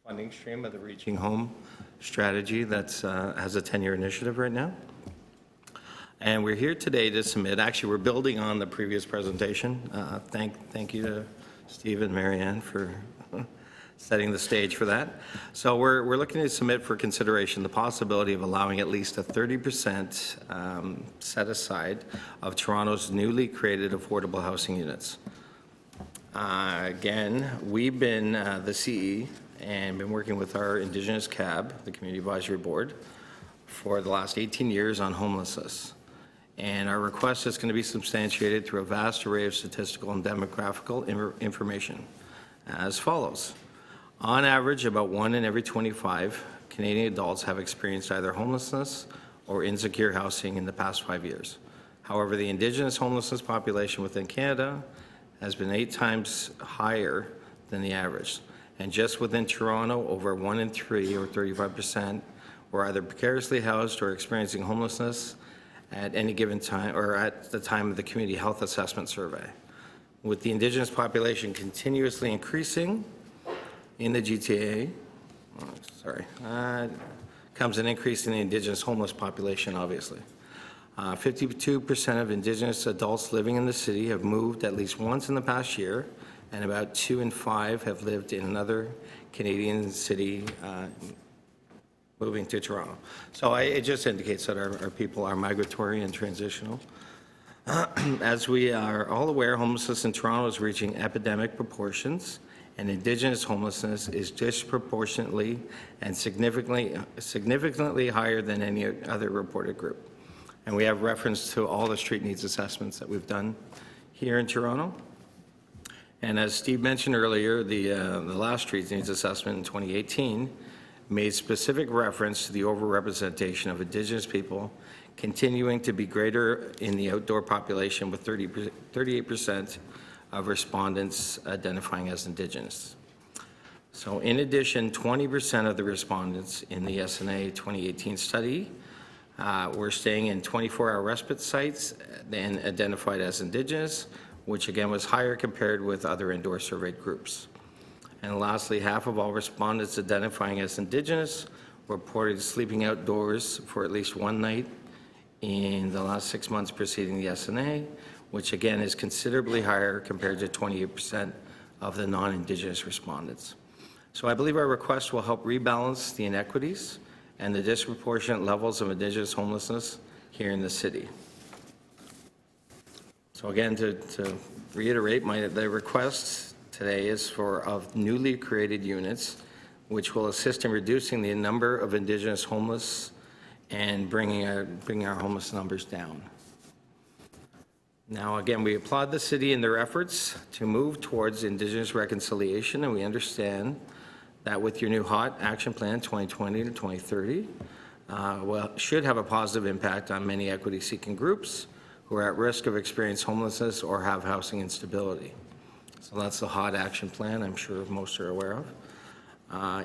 Funding stream of the Reaching Home strategy that's has a 10-year initiative right now. And we're here today to submit, actually we're building on the previous presentation. Thank you to Steve and Marianne for setting the stage for that. So we're looking to submit for consideration the possibility of allowing at least a 30% set aside of Toronto's newly created affordable housing units. Again, we've been the CE and been working with our Indigenous CAB, the Community Advisory Board, for the last 18 years on homelessness. And our request is going to be substantiated through a vast array of statistical and demographical information as follows. On average, about 1 in every 25 Canadian adults have experienced either homelessness or insecure housing in the past 5 years. However, the Indigenous homelessness population within Canada has been 8 times higher than the average. And just within Toronto, over 1 in 3, or 35%, were either precariously housed or experiencing homelessness at any given time, or at the time of the Community Health Assessment Survey. With the Indigenous population continuously increasing in the GTA, comes an increase in the Indigenous homeless population, obviously. 52% of Indigenous adults living in the city have moved at least once in the past year, and about 2 in 5 have lived in another Canadian city moving to Toronto. So it just indicates that our people are migratory and transitional. As we are all aware, homelessness in Toronto is reaching epidemic proportions, and Indigenous homelessness is disproportionately and significantly higher than any other reported group. And we have reference to all the street needs assessments that we've done here in Toronto. And as Steve mentioned earlier, the last street needs assessment in 2018 made specific reference to the overrepresentation of Indigenous people continuing to be greater in the outdoor population, with 38% of respondents identifying as Indigenous. So in addition, 20% of the respondents in the SNA 2018 study were staying in 24-hour respite sites and identified as Indigenous, which again was higher compared with other indoor surveyed groups. And lastly, half of all respondents identifying as Indigenous reported sleeping outdoors for at least one night in the last 6 months preceding the SNA, which again is considerably higher compared to 28% of the non-Indigenous respondents. So I believe our request will help rebalance the inequities and the disproportionate levels of Indigenous homelessness here in the city. So again, to reiterate, the request today is of newly created units, which will assist in reducing the number of Indigenous homeless and bringing our homeless numbers down. Now, again, we applaud the city in their efforts to move towards Indigenous reconciliation, and we understand that with your new HOT action plan 2020 to 2030, should have a positive impact on many equity-seeking groups who are at risk of experiencing homelessness or have housing instability. So that's the HOT action plan, I'm sure most are aware of.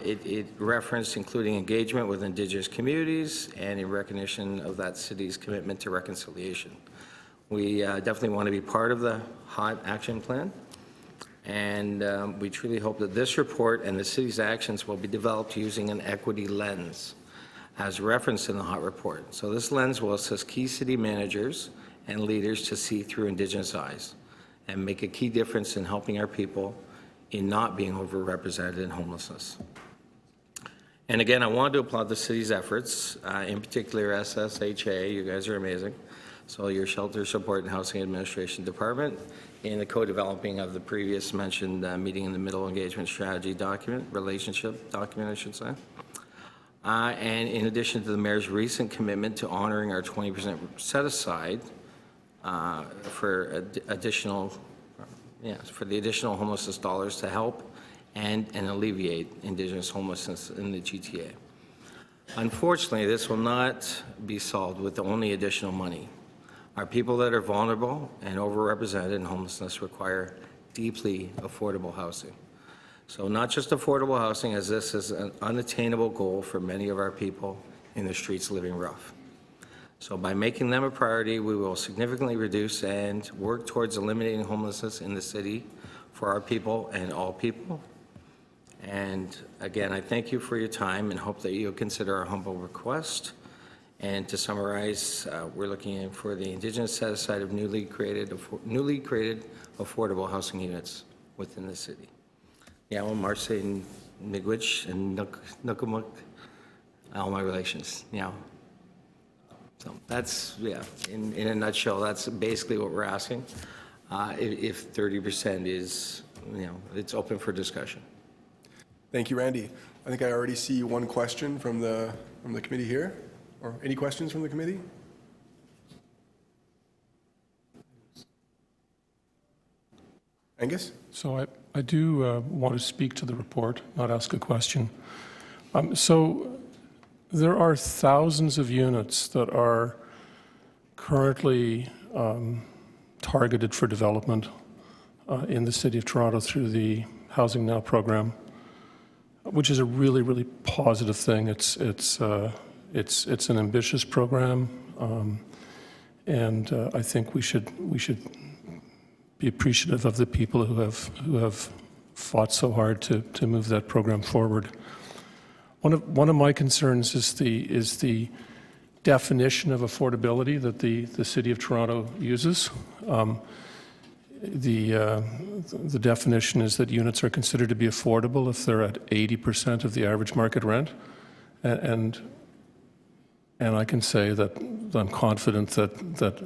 It referenced including engagement with Indigenous communities and in recognition of that city's commitment to reconciliation. We definitely want to be part of the HOT action plan, and we truly hope that this report and the city's actions will be developed using an equity lens as referenced in the HOT report. So this lens will assist key city managers and leaders to see through Indigenous eyes and make a key difference in helping our people in not being overrepresented in homelessness. And again, I want to applaud the city's efforts, in particular SSHA, you guys are amazing. So your Shelter Support and Housing Administration Department in the co-developing of the previous mentioned meeting in the middle engagement strategy document, relationship document, I should say. And in addition to the mayor's recent commitment to honoring our 20% set aside for the additional homelessness dollars to help and alleviate Indigenous homelessness in the GTA. Unfortunately, this will not be solved with only additional money. Our people that are vulnerable and overrepresented in homelessness require deeply affordable housing. So not just affordable housing, as this is an unattainable goal for many of our people in the streets living rough. So by making them a priority, we will significantly reduce and work towards eliminating homelessness in the city for our people and all people. And again, I thank you for your time and hope that you'll consider our humble request. And to summarize, we're looking for the Indigenous set aside of newly created affordable housing units within the city. Yeah, Marse and Miigwech and Nukumuk, all my relations. Yeah. So that's, yeah, in a nutshell, that's basically what we're asking. If 30% is, it's open for discussion. Thank you, Randy. I think I already see one question from the committee here. Or any questions from the committee? Angus? So I do want to speak to the report, not ask a question. So there are thousands of units that are currently targeted for development in the City of Toronto through the Housing Now program, which is a really, really positive thing. It's an ambitious program, and I think we should be appreciative of the people who have fought so hard to move that program forward. One of my concerns is the definition of affordability that the City of Toronto uses. The definition is that units are considered to be affordable if they're at 80% of the average market rent, and I can say that I'm confident that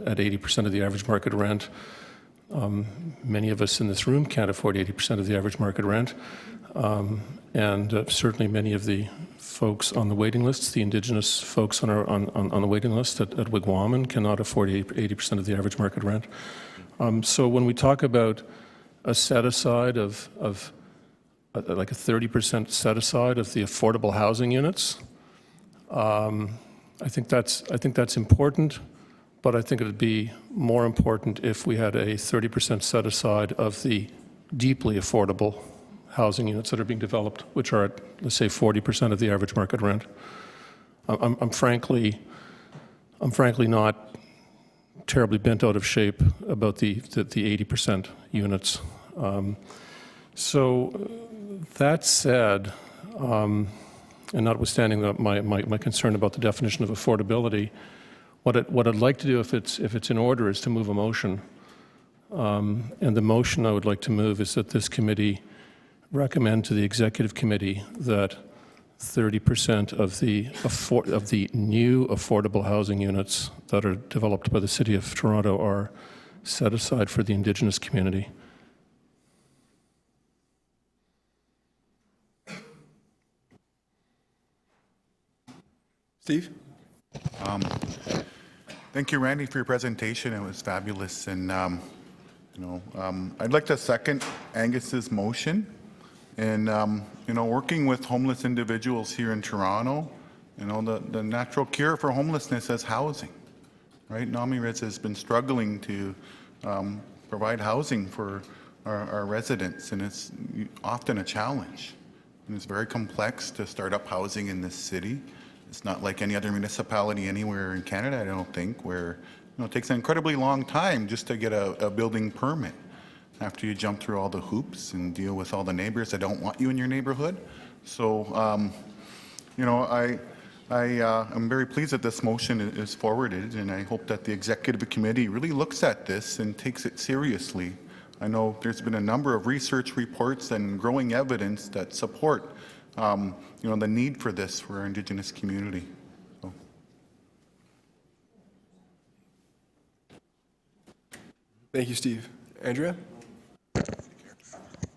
at 80% of the average market rent, Many of us in this room can't afford 80% of the average market rent. And certainly many of the folks on the waiting lists, the Indigenous folks on the waiting list at Wigwaman cannot afford 80% of the average market rent. So when we talk about a set-aside of like a 30% set-aside of the affordable housing units, I think that's important, but I think it would be more important if we had a 30% set-aside of the deeply affordable housing units that are being developed, which are at, let's say, 40% of the average market rent. I'm frankly not terribly bent out of shape about the 80% units. So that said, and notwithstanding my concern about the definition of affordability, what I'd like to do, if it's in order, is to move a motion. And the motion I would like to move is that this committee recommend to the executive committee that 30% of the new affordable housing units that are developed by the City of Toronto are set aside for the Indigenous community. Steve? Thank you, Randy, for your presentation. It was fabulous. And, I'd like to second Angus's motion. And, working with homeless individuals here in Toronto, the natural cure for homelessness is housing, right? NAMI-RES has been struggling to provide housing for our residents, and it's often a challenge. And it's very complex to start up housing in this city. It's not like any other municipality anywhere in Canada, I don't think, where it takes an incredibly long time just to get a building permit after you jump through all the hoops and deal with all the neighbors that don't want you in your neighborhood. So, I'm very pleased that this motion is forwarded, and I hope that the executive committee really looks at this and takes it seriously. I know there's been a number of research reports and growing evidence that support the need for this for our Indigenous community. So. Thank you, Steve. Andrea?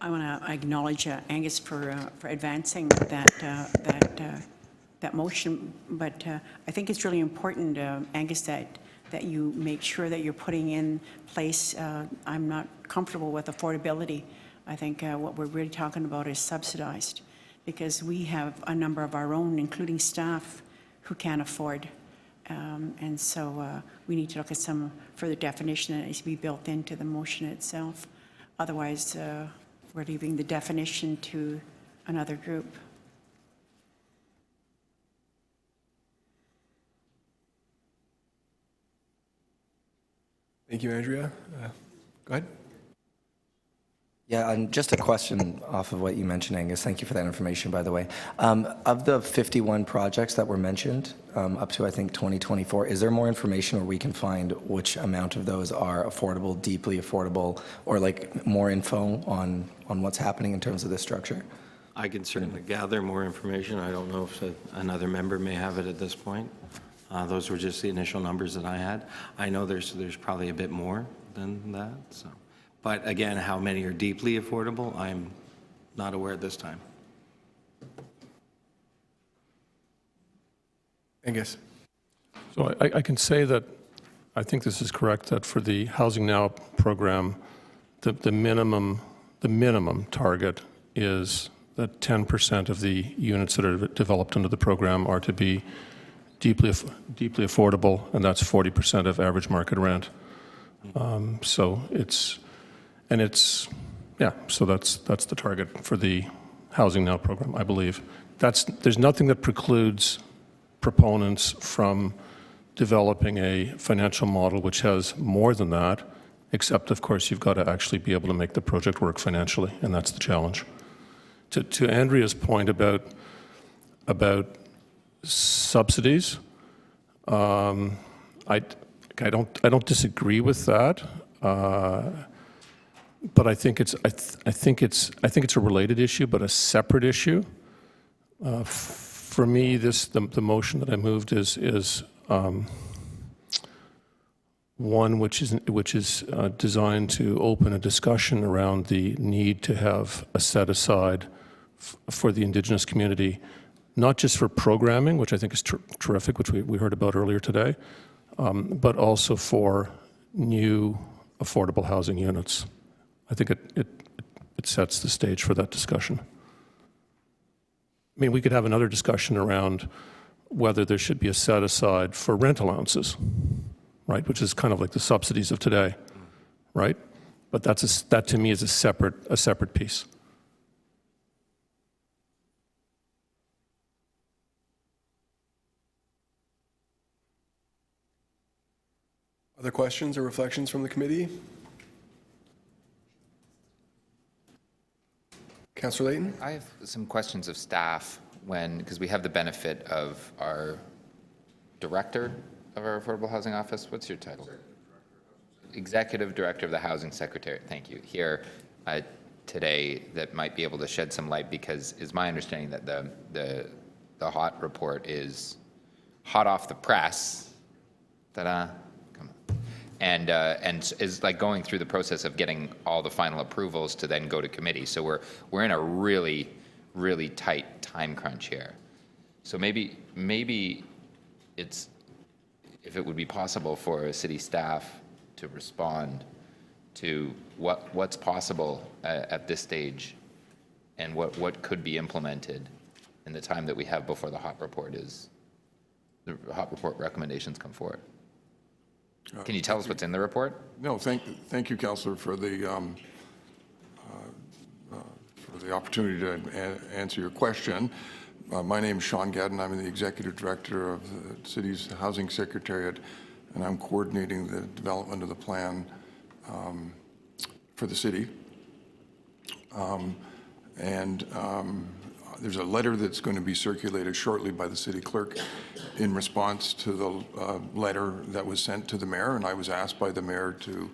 I want to acknowledge Angus for advancing that motion, but I think it's really important, Angus, that you make sure that you're putting in place. I'm not comfortable with affordability. I think what we're really talking about is subsidized, because we have a number of our own, including staff, who can't afford. And so we need to look at some further definition that needs to be built into the motion itself. Otherwise, we're leaving the definition to another group. Thank you, Andrea. Go ahead. Yeah, and just a question off of what you mentioned, Angus. Thank you for that information, by the way. Of the 51 projects that were mentioned, up to, I think, 2024, is there more information where we can find which amount of those are affordable, deeply affordable, or like more info on what's happening in terms of this structure? I can certainly gather more information. I don't know if another member may have it at this point. Those were just the initial numbers that I had. I know there's probably a bit more than that. So, but again, how many are deeply affordable, I'm not aware at this time. Angus. So I can say that I think this is correct, that for the Housing Now program, the minimum target is that 10% of the units that are developed under the program are to be deeply affordable, and that's 40% of average market rent. So that's the target for the Housing Now program, I believe. There's nothing that precludes proponents from developing a financial model which has more than that, except, of course, you've got to actually be able to make the project work financially, and that's the challenge. To Andrea's point about subsidies, I don't disagree with that, but I think it's a related issue, but a separate issue. For me, the motion that I moved is One which is designed to open a discussion around the need to have a set aside for the Indigenous community, not just for programming, which I think is terrific, which we heard about earlier today, but also for new affordable housing units. I think it sets the stage for that discussion. I mean, we could have another discussion around whether there should be a set aside for rent allowances, right, which is kind of like the subsidies of today, right? But that to me is a separate piece. Other questions or reflections from the committee? Councillor Layton? I have some questions of staff because we have the benefit of our director of our Affordable Housing Office. What's your title? Executive Director of the Housing Secretariat. Thank you. Here today that might be able to shed some light, because it's my understanding that the HOT report is hot off the press. Ta-da. And is like going through the process of getting all the final approvals to then go to committee. So we're in a really, really tight time crunch here. So maybe it's, if it would be possible for city staff to respond to what's possible at this stage and what could be implemented in the time that we have before the HOT report recommendations come forward. Can you tell us what's in the report? No, thank you, Councillor, for the opportunity to answer your question. My name is Sean Gadden. I'm the Executive Director of the City's Housing Secretariat, and I'm coordinating the development of the plan for the city. There's a letter that's going to be circulated shortly by the city clerk in response to the letter that was sent to the mayor, and I was asked by the mayor to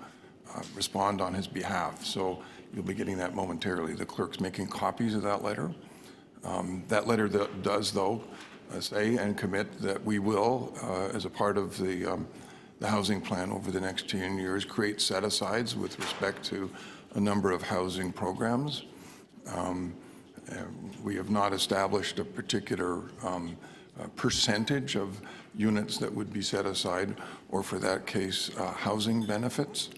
respond on his behalf. So you'll be getting that momentarily. The clerk's making copies of that letter. That letter does, though, say and commit that we will, as a part of the housing plan over the next 10 years, create set-asides with respect to a number of housing programs. We have not established a particular percentage of units that would be set aside, or for that case, housing benefits.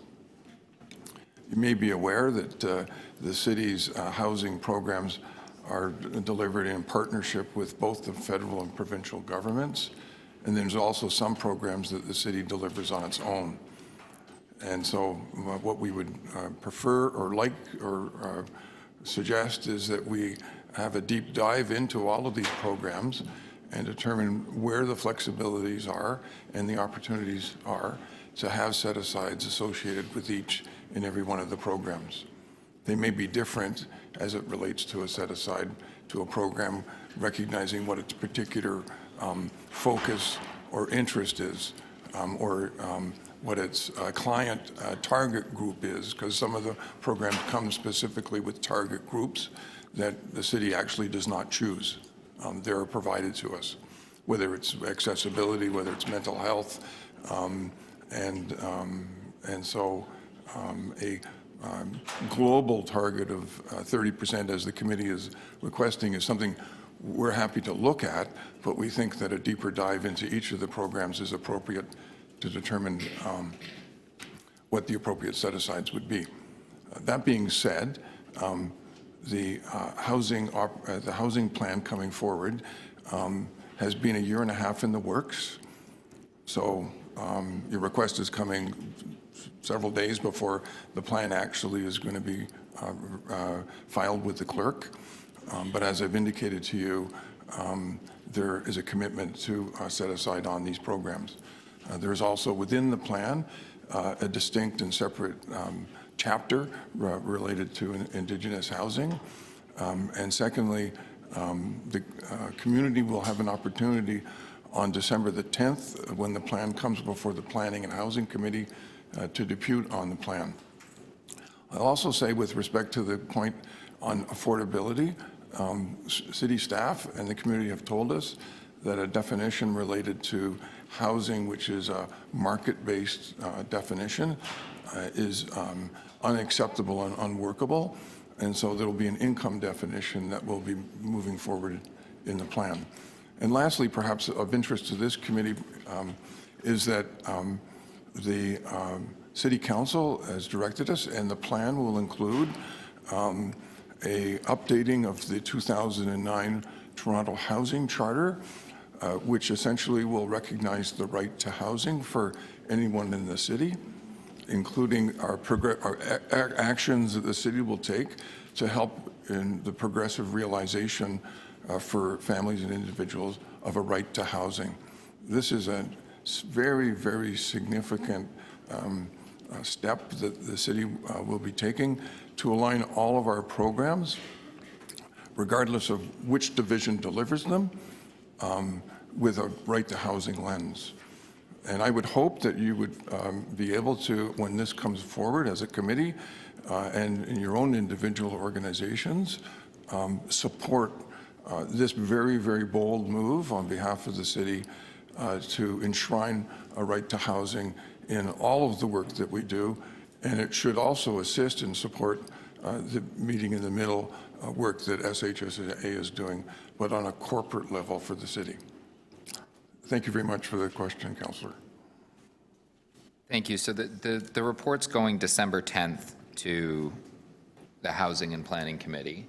You may be aware that the city's housing programs are delivered in partnership with both the federal and provincial governments, and there's also some programs that the city delivers on its own. And so what we would prefer or like or suggest is that we have a deep dive into all of these programs and determine where the flexibilities are and the opportunities are to have set-asides associated with each and every one of the programs. They may be different as it relates to a set-aside to a program, recognizing what its particular focus or interest is, or what its client target group is, because some of the programs come specifically with target groups that the city actually does not choose. They're provided to us, whether it's accessibility, whether it's mental health, and so a global target of 30%, as the committee is requesting, is something we're happy to look at, but we think that a deeper dive into each of the programs is appropriate to determine what the appropriate set-asides would be. That being said, the housing plan coming forward has been 1.5 years in the works. So your request is coming several days before the plan actually is going to be filed with the clerk. But as I've indicated to you, there is a commitment to set aside on these programs. There is also within the plan a distinct and separate chapter related to Indigenous housing. And secondly, the community will have an opportunity on December the 10th, when the plan comes before the Planning and Housing Committee, to depute on the plan. I'll also say, with respect to the point on affordability, city staff and the community have told us that a definition related to housing, which is a market-based definition, is unacceptable and unworkable. And so there will be an income definition that will be moving forward in the plan. And lastly, perhaps of interest to this committee, is that the City Council has directed us, and the plan will include a updating of the 2009 Toronto Housing Charter, which essentially will recognize the right to housing for anyone in the city, including our actions that the city will take to help in the progressive realization for families and individuals of a right to housing. This is a very, very significant step that the city will be taking to align all of our programs, regardless of which division delivers them, with a right to housing lens. And I would hope that you would be able to, when this comes forward as a committee and in your own individual organizations, support this very, very bold move on behalf of the city to enshrine a right to housing in all of the work that we do. And it should also assist and support the meeting in the middle work that SHSA is doing, but on a corporate level for the city. Thank you very much for the question, Councillor. Thank you. So the report's going December 10th to the Housing and Planning Committee,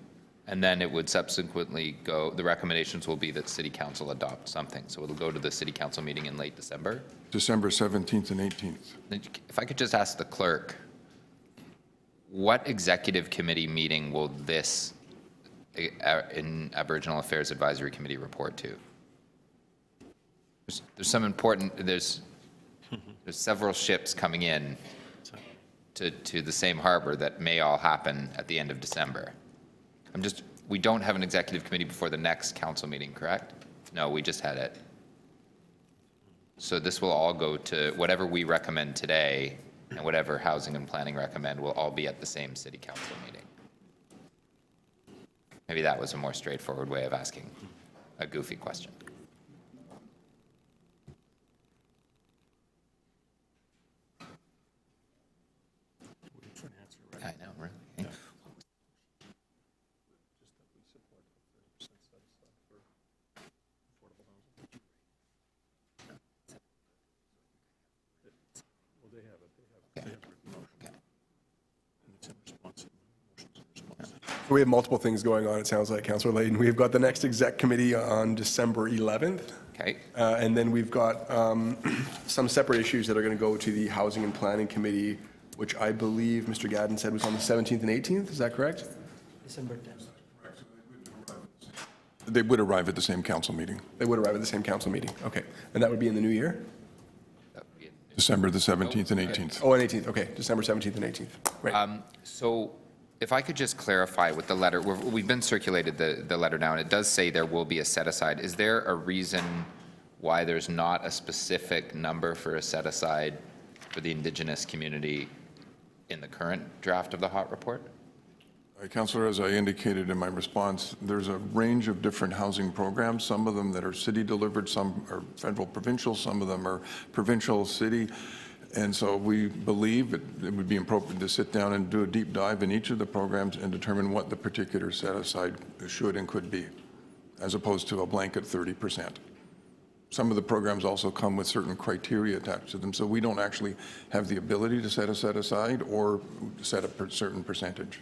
and then it would subsequently go, the recommendations will be that City Council adopt something. So it'll go to the City Council meeting in late December. December 17th and 18th. If I could just ask the clerk, what executive committee meeting will this in Aboriginal Affairs Advisory Committee report to? There's some important, there's several ships coming in to the same harbor that may all happen at the end of December. We don't have an executive committee before the next council meeting, correct? No, we just had it. So this will all go to whatever we recommend today, and whatever Housing and Planning recommend will all be at the same City Council meeting. Maybe that was a more straightforward way of asking a goofy question. I know, really. We have multiple things going on, it sounds like, Councillor Layton. We've got the next exec committee on December 11th. Okay. And then we've got some separate issues that are going to go to the Housing and Planning Committee, which I believe Mr. Gadden said was on the 17th and 18th. Is that correct? December 10th. They would arrive at the same council meeting. They would arrive at the same council meeting. Okay. And that would be in the new year? December the 17th and 18th. Oh, and 18th. Okay. December 17th and 18th. Right. So if I could just clarify with the letter, we've been circulated the letter now, and it does say there will be a set aside. Is there a reason why there's not a specific number for a set aside for the Indigenous community in the current draft of the HOT report? Councillor, as I indicated in my response, there's a range of different housing programs, some of them that are city delivered, some are federal provincial, some of them are provincial city. And so we believe it would be appropriate to sit down and do a deep dive in each of the programs and determine what the particular set aside should and could be, as opposed to a blanket 30%. Some of the programs also come with certain criteria attached to them, so we don't actually have the ability to set a set aside or set a certain percentage.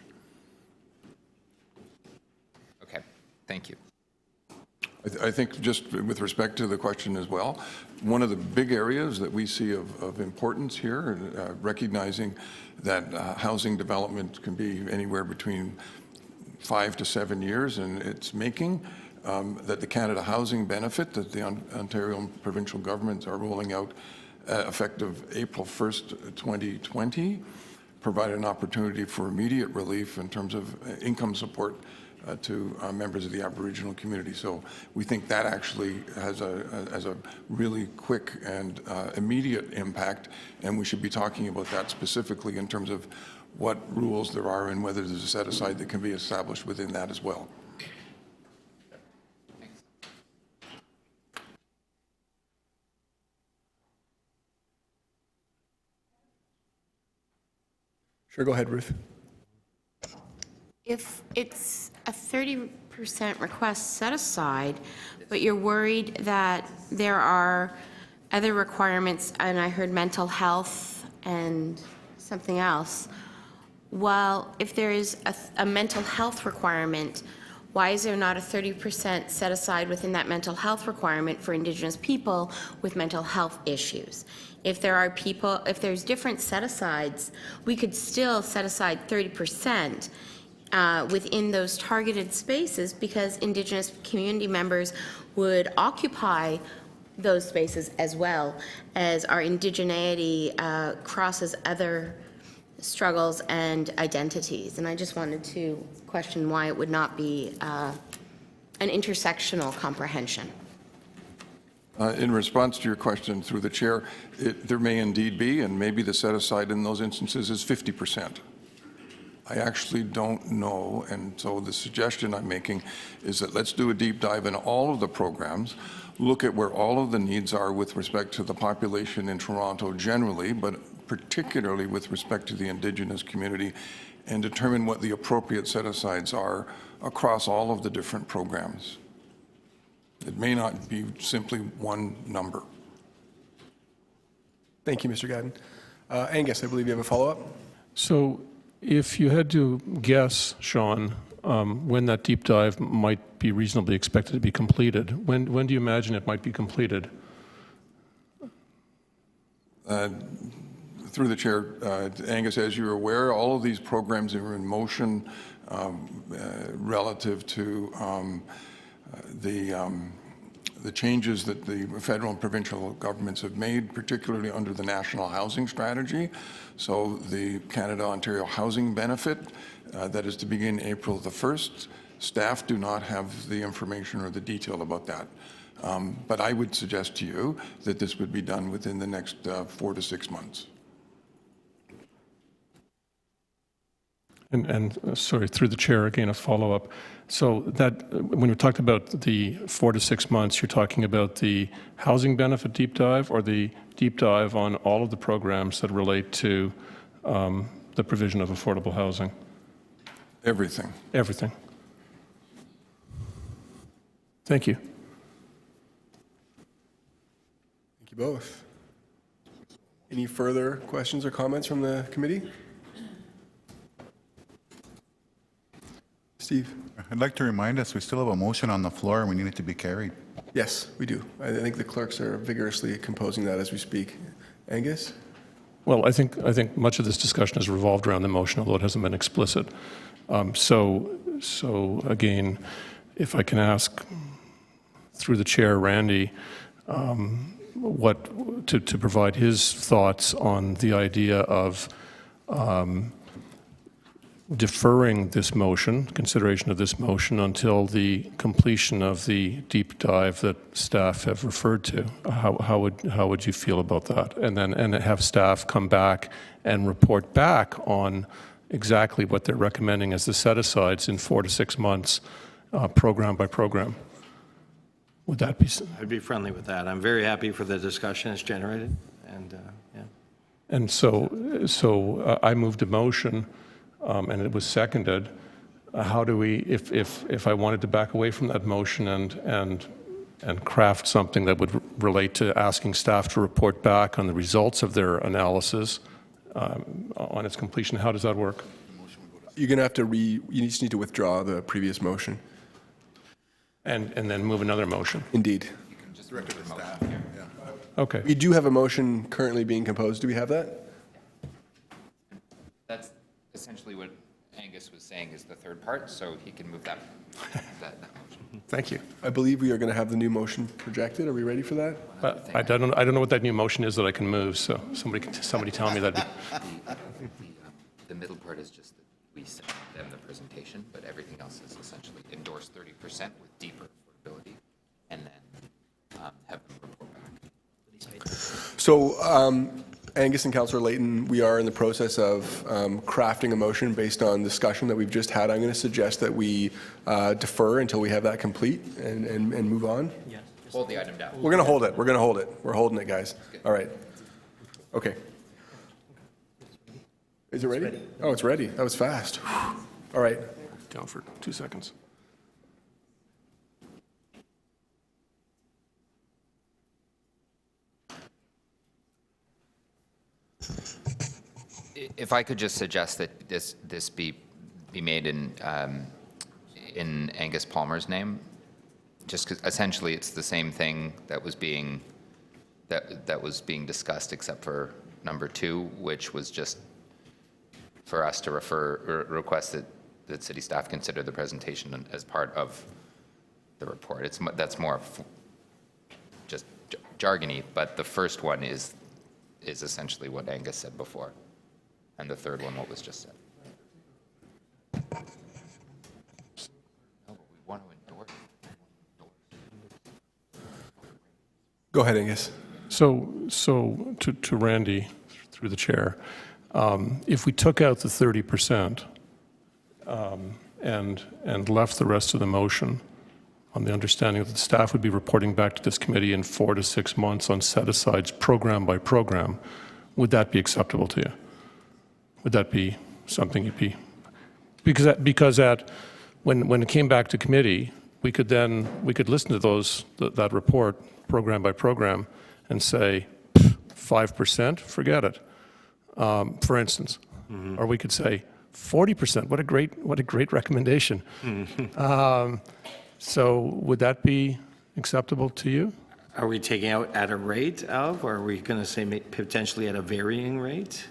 Okay, thank you. I think just with respect to the question as well, one of the big areas that we see of importance here, recognizing that housing development can be anywhere between 5 to 7 years in its making, that the Canada Housing Benefit that the Ontario and provincial governments are rolling out effective April 1st, 2020, provide an opportunity for immediate relief in terms of income support to members of the Aboriginal community. So we think that actually has a really quick and immediate impact, and we should be talking about that specifically in terms of what rules there are and whether there's a set aside that can be established within that as well. Sure, go ahead, Ruth. If it's a 30% request set aside, but you're worried that there are other requirements, and I heard mental health and something else, well, if there is a mental health requirement, why is there not a 30% set aside within that mental health requirement for Indigenous people with mental health issues? If there are people, if there's different set-asides, we could still set aside 30% within those targeted spaces, because Indigenous community members would occupy those spaces as well as our indigeneity crosses other struggles and identities. And I just wanted to question why it would not be an intersectional comprehension. In response to your question through the chair, there may indeed be, and maybe the set-aside in those instances is 50%. I actually don't know, and so the suggestion I'm making is that let's do a deep dive in all of the programs, look at where all of the needs are with respect to the population in Toronto generally, but particularly with respect to the Indigenous community, and determine what the appropriate set-asides are across all of the different programs. It may not be simply one number. Thank you, Mr. Gadden. Angus, I believe you have a follow-up? So if you had to guess, Sean, when that deep dive might be reasonably expected to be completed, when do you imagine it might be completed? Through the chair, Angus, as you're aware, all of these programs are in motion relative to the changes that the federal and provincial governments have made, particularly under the National Housing Strategy. So the Canada-Ontario Housing Benefit that is to begin April the 1st, staff do not have the information or the detail about that. But I would suggest to you that this would be done within the next 4 to 6 months. And sorry, through the chair, again, a follow-up. So that, when you talked about the 4 to 6 months, you're talking about the housing benefit deep dive, or the deep dive on all of the programs that relate to the provision of affordable housing? Everything. Everything. Thank you. Thank you both. Any further questions or comments from the committee? Steve? I'd like to remind us, we still have a motion on the floor and we need it to be carried. Yes, we do. I think the clerks are vigorously composing that as we speak. Angus? Well, I think much of this discussion has revolved around the motion, although it hasn't been explicit. So again, if I can ask through the chair, Randy, to provide his thoughts on the idea of deferring this motion, consideration of this motion, until the completion of the deep dive that staff have referred to. How would you feel about that? And have staff come back and report back on exactly what they're recommending as the set-asides in 4 to 6 months, program by program. Would that be? I'd be friendly with that. I'm very happy for the discussion it's generated, and yeah. And so I moved a motion, and it was seconded. How do we, if I wanted to back away from that motion and craft something that would relate to asking staff to report back on the results of their analysis on its completion, how does that work? You're going to have to you just need to withdraw the previous motion. And then move another motion? Indeed. Just direct it to staff. Yeah. Okay. We do have a motion currently being composed. Do we have that? That's essentially what Angus was saying is the third part, so he can move that motion. Thank you. I believe we are going to have the new motion projected. Are we ready for that? I don't know what that new motion is that I can move, so somebody tell me that. The middle part is just that we send them the presentation, but everything else is essentially endorse 30% with deeper affordability, and then have them report back. So, Angus and Councillor Layton, we are in the process of crafting a motion based on discussion that we've just had. I'm going to suggest that we defer until we have that complete and move on. Yeah. Hold the item down. We're going to hold it. We're going to hold it. We're holding it, guys. All right. Okay. Is it ready? Oh, it's ready. That was fast. All right. Down for 2 seconds. If I could just suggest that this be made in Angus Palmer's name, just 'cause essentially it's the same thing that was being discussed, except for number 2, which was just for us to request that city staff consider the presentation as part of the report. That's more just jargony, but the first one is essentially what Angus said before, and the third one what was just said. No, but we want to endorse. Go ahead, Angus. So to Randy, through the chair, if we took out the 30% and left the rest of the motion on the understanding that the staff would be reporting back to this committee in 4 to 6 months on set-asides program by program, would that be acceptable to you? Would that be something you'd be? Because when it came back to committee, we could listen to that report program by program and say 5%, forget it, for instance. Or we could say 40%, what a great recommendation. So would that be acceptable to you? Are we taking out at a rate of, or are we going to say potentially at a varying rate?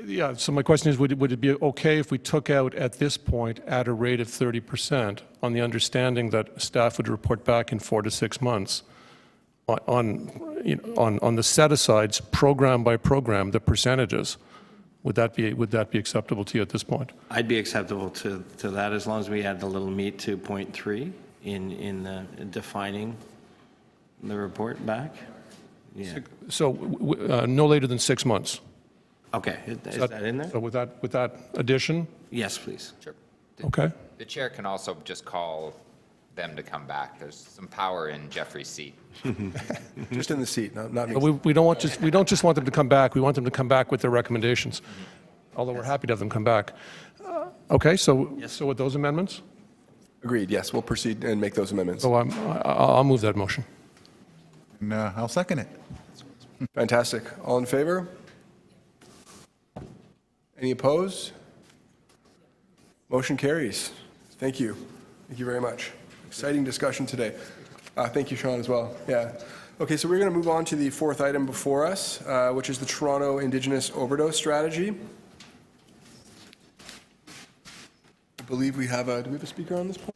Yeah, so my question is, would it be okay if we took out at this point at a rate of 30% on the understanding that staff would report back in 4 to 6 months on the set-asides program by program, the percentages? Would that be acceptable to you at this point? I'd be acceptable to that as long as we add the little meat to point 3 in defining the report back. Yeah. So no later than 6 months. Okay, is that in there? So with that addition? Yes, please. Sure. Okay. The chair can also just call them to come back. There's some power in Jeffrey's seat. Just in the seat, not me. We don't just want them to come back. We want them to come back with their recommendations. Although we're happy to have them come back. Okay. So with those amendments. Agreed. Yes, we'll proceed and make those amendments. So I'll move that motion. And I'll second it. Fantastic. All in favor? Any opposed? Motion carries. Thank you. Thank you very much. Exciting discussion today. Thank you, Sean, as well. Yeah. Okay, so we're going to move on to the 4th item before us, which is the Toronto Indigenous Overdose Strategy. I believe we have do we have a speaker on this point?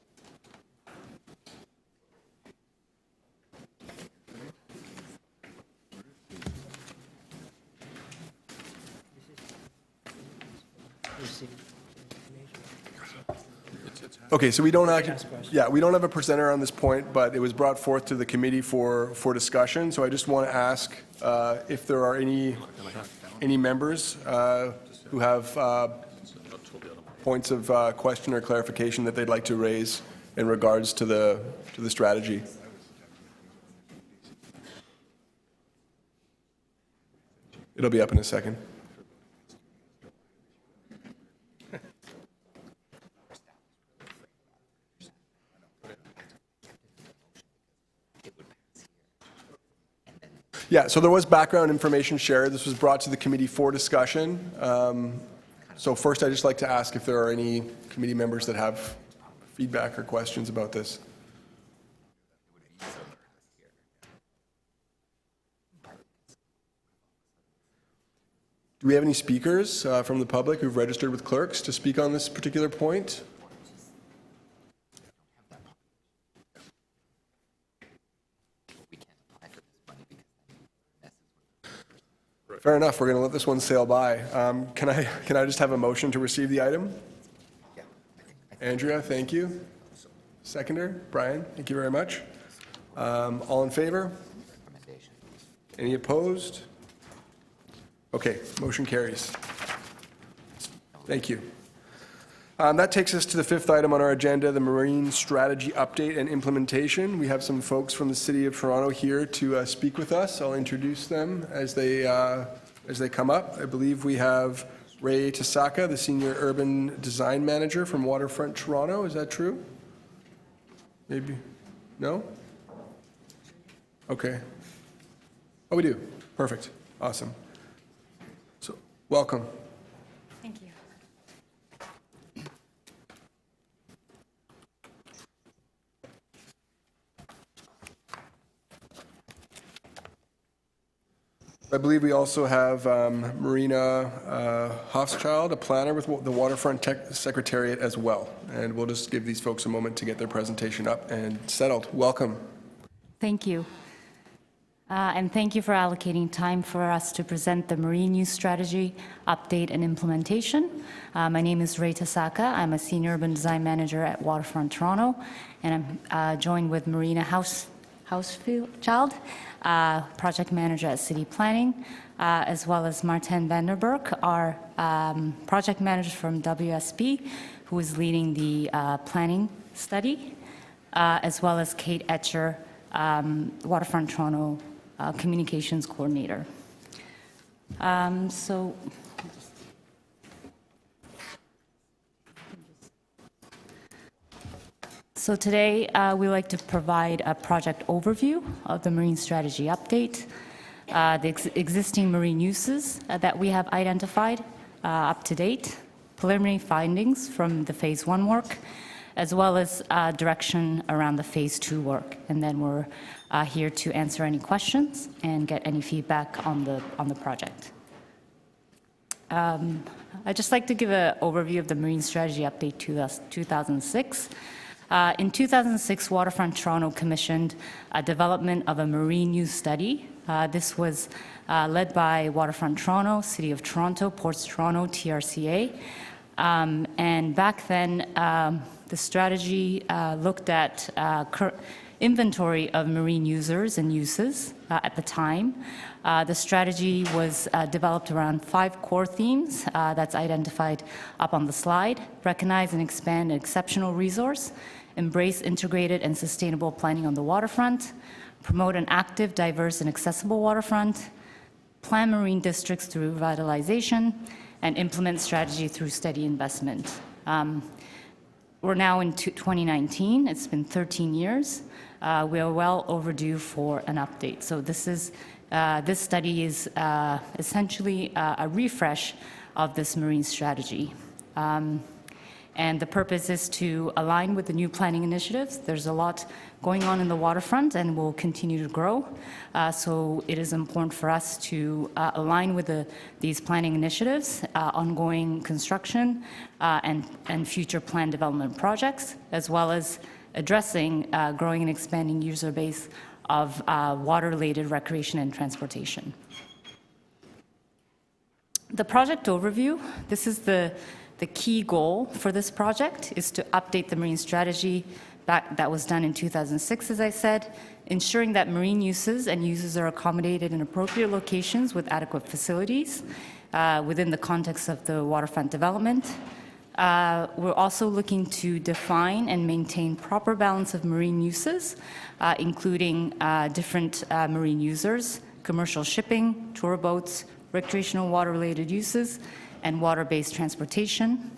Okay, so we don't have a presenter on this point, but it was brought forth to the committee for discussion. So I just want to ask if there are any members who have points of question or clarification that they'd like to raise in regards to the strategy. It'll be up in a second. Yeah, so there was background information shared. This was brought to the committee for discussion. So first, I'd just like to ask if there are any committee members that have feedback or questions about this. Do we have any speakers from the public who've registered with clerks to speak on this particular point? Fair enough. We're going to let this one sail by. Can I just have a motion to receive the item? Andrea, thank you. Seconder, Brian, thank you very much. All in favor? Any opposed? Okay, motion carries. Thank you. That takes us to the 5th item on our agenda, the Marine Strategy Update and Implementation. We have some folks from the City of Toronto here to speak with us. I'll introduce them as they come up. I believe we have Ray Tasaka, the Senior Urban Design Manager from Waterfront Toronto. Is that true? Maybe? No? Okay. Oh, we do. Perfect. Awesome. So, welcome. Thank you. I believe we also have Marina Hofschild, a planner with the Waterfront Tech Secretariat as well. And we'll just give these folks a moment to get their presentation up and settled. Welcome. Thank you. And thank you for allocating time for us to present the Marine Use Strategy update and implementation. My name is Ray Tasaka. I'm a Senior Urban Design Manager at Waterfront Toronto, and I'm joined with Marina Hofschild, Project Manager at City Planning, as well as Martin Vanderberg, our Project Manager from WSP, who is leading the planning study, as well as Kate Etcher, Waterfront Toronto Communications Coordinator. So today, we like to provide a project overview of the Marine Strategy Update, the existing marine uses that we have identified up to date, preliminary findings from the Phase 1 work, as well as direction around the Phase 2 work. And then we're here to answer any questions and get any feedback on the project. I'd just like to give an overview of the Marine Strategy Update 2006. In 2006, Waterfront Toronto commissioned a development of a marine use study. This was led by Waterfront Toronto, City of Toronto, Ports Toronto, TRCA. And back then, the strategy looked at inventory of marine users and uses at the time. The strategy was developed around 5 core themes that's identified up on the slide: recognize and expand an exceptional resource, embrace integrated and sustainable planning on the waterfront, promote an active, diverse, and accessible waterfront, plan marine districts through revitalization, and implement strategy through steady investment. We're now in 2019. It's been 13 years. We are well overdue for an update. So this study is essentially a refresh of this marine strategy. And the purpose is to align with the new planning initiatives. There's a lot going on in the waterfront and will continue to grow. So it is important for us to align with these planning initiatives, ongoing construction, and future plan development projects, as well as addressing growing and expanding user base of water-related recreation and transportation. The project overview, this is the key goal for this project, is to update the marine strategy that was done in 2006, as I said, ensuring that marine uses and uses are accommodated in appropriate locations with adequate facilities within the context of the waterfront development. We're also looking to define and maintain proper balance of marine uses, including different marine users, commercial shipping, tour boats, recreational water-related uses, and water-based transportation.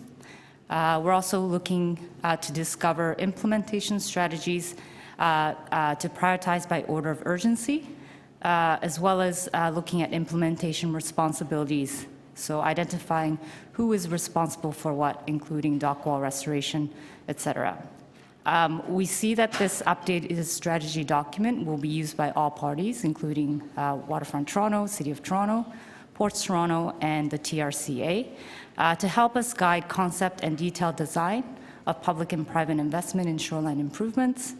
We're also looking to discover implementation strategies to prioritize by order of urgency, as well as looking at implementation responsibilities. So identifying who is responsible for what, including dock wall restoration, et cetera. We see that this updated strategy document will be used by all parties, including Waterfront Toronto, City of Toronto, Ports Toronto, and the TRCA, to help us guide concept and detailed design of public and private investment in shoreline improvements,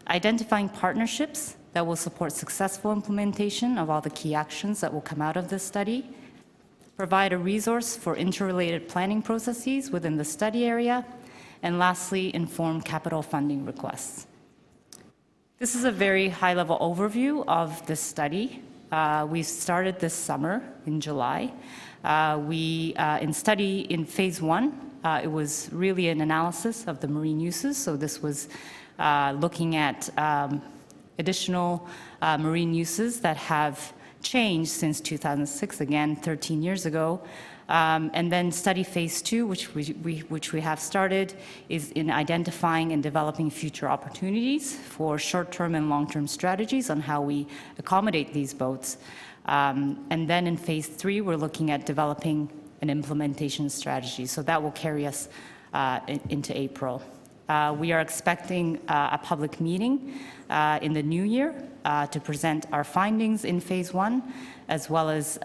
identifying partnerships that will support successful implementation of all the key actions that will come out of this study, provide a resource for interrelated planning processes within the study area, and lastly, inform capital funding requests. This is a very high-level overview of this study. We started this summer in July. In Phase 1, it was really an analysis of the marine uses. So this was looking at additional marine uses that have changed since 2006, again, 13 years ago. And then study phase 2, which we have started, is in identifying and developing future opportunities for short-term and long-term strategies on how we accommodate these boats. And then in phase 3, we're looking at developing an implementation strategy. So that will carry us into April. We are expecting a public meeting in the new year to present our findings in phase 1, as well as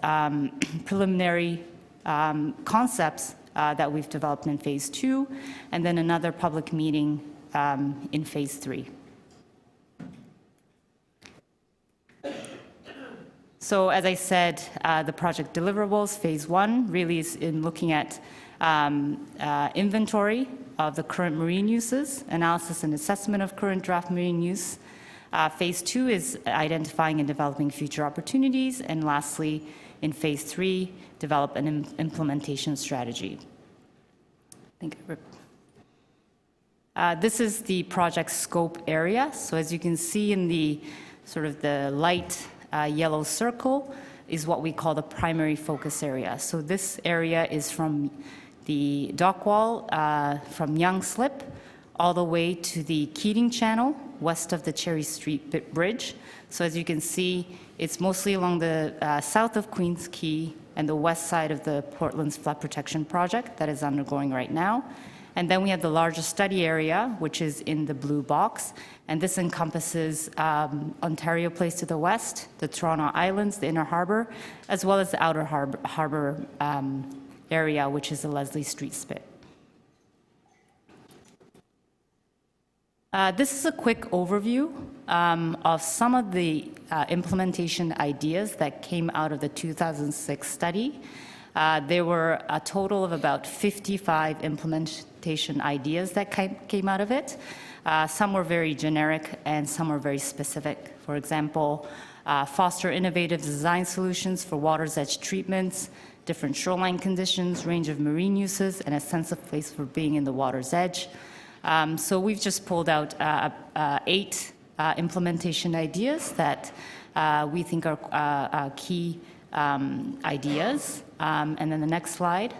preliminary concepts that we've developed in phase 2, and then another public meeting in phase 3. So as I said, the project deliverables, phase 1, really is in looking at inventory of the current marine uses, analysis and assessment of current draft marine use. Phase 2 is identifying and developing future opportunities, and lastly, in phase 3, develop an implementation strategy. This is the project scope area. So as you can see in the sort of the light yellow circle is what we call the primary focus area. So this area is from the dock wall from Young Slip all the way to the Keating Channel west of the Cherry Street Bridge. So as you can see, it's mostly along the south of Queens Quay and the west side of the Portland's flood protection project that is undergoing right now. And then we have the largest study area, which is in the blue box. And this encompasses Ontario Place to the west, the Toronto Islands, the Inner Harbour, as well as the Outer Harbour area, which is the Leslie Street Spit. This is a quick overview of some of the implementation ideas that came out of the 2006 study. There were a total of about 55 implementation ideas that came out of it. Some were very generic and some were very specific. For example, foster innovative design solutions for water's edge treatments, different shoreline conditions, range of marine uses, and a sense of place for being in the water's edge. So we've just pulled out 8 implementation ideas that we think are key ideas. And then the next slide,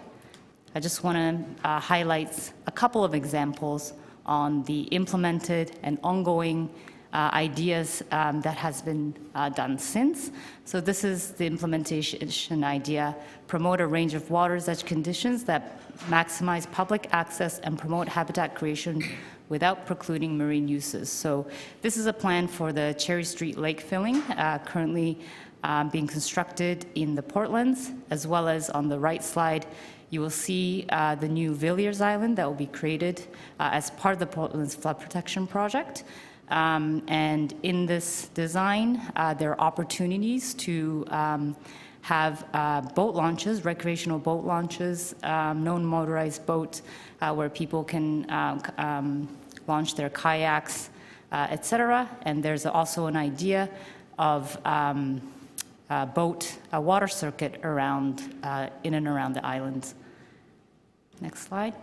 I just want to highlight a couple of examples on the implemented and ongoing ideas that has been done since. So this is the implementation idea: promote a range of water's edge conditions that maximize public access and promote habitat creation without precluding marine uses. So this is a plan for the Cherry Street lake filling, currently being constructed in the Portlands, as well as on the right slide, you will see the new Villiers Island that will be created as part of the Portland's flood protection project. And in this design, there are opportunities to have boat launches, recreational boat launches, non-motorized boats where people can launch their kayaks, etc. And there's also an idea of a water circuit around, in and around the islands. Next slide.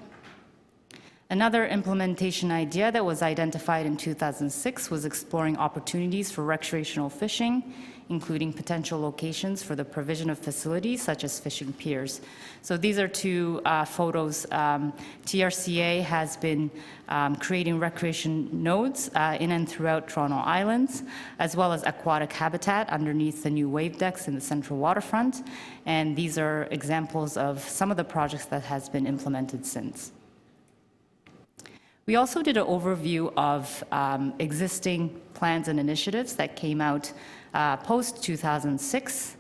Another implementation idea that was identified in 2006 was exploring opportunities for recreational fishing, including potential locations for the provision of facilities such as fishing piers. So these are 2 photos. TRCA has been creating recreation nodes in and throughout Toronto Islands, as well as aquatic habitat underneath the new wave decks in the central waterfront. And these are examples of some of the projects that has been implemented since. We also did an overview of existing plans and initiatives that came out post-2006,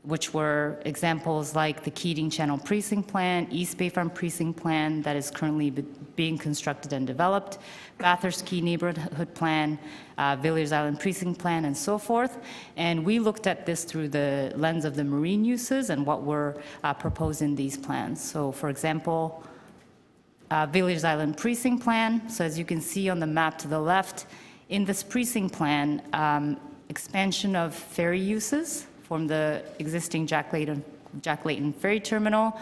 which were examples like the Keating Channel Precinct Plan, East Bayfront Precinct Plan that is currently being constructed and developed, Bathurst Quay Neighborhood Plan, Villiers Island Precinct Plan, and so forth. And we looked at this through the lens of the marine uses and what were proposed in these plans. So, for example, Villiers Island Precinct Plan. So as you can see on the map to the left, in this precinct plan, expansion of ferry uses from the existing Jack Layton Ferry Terminal.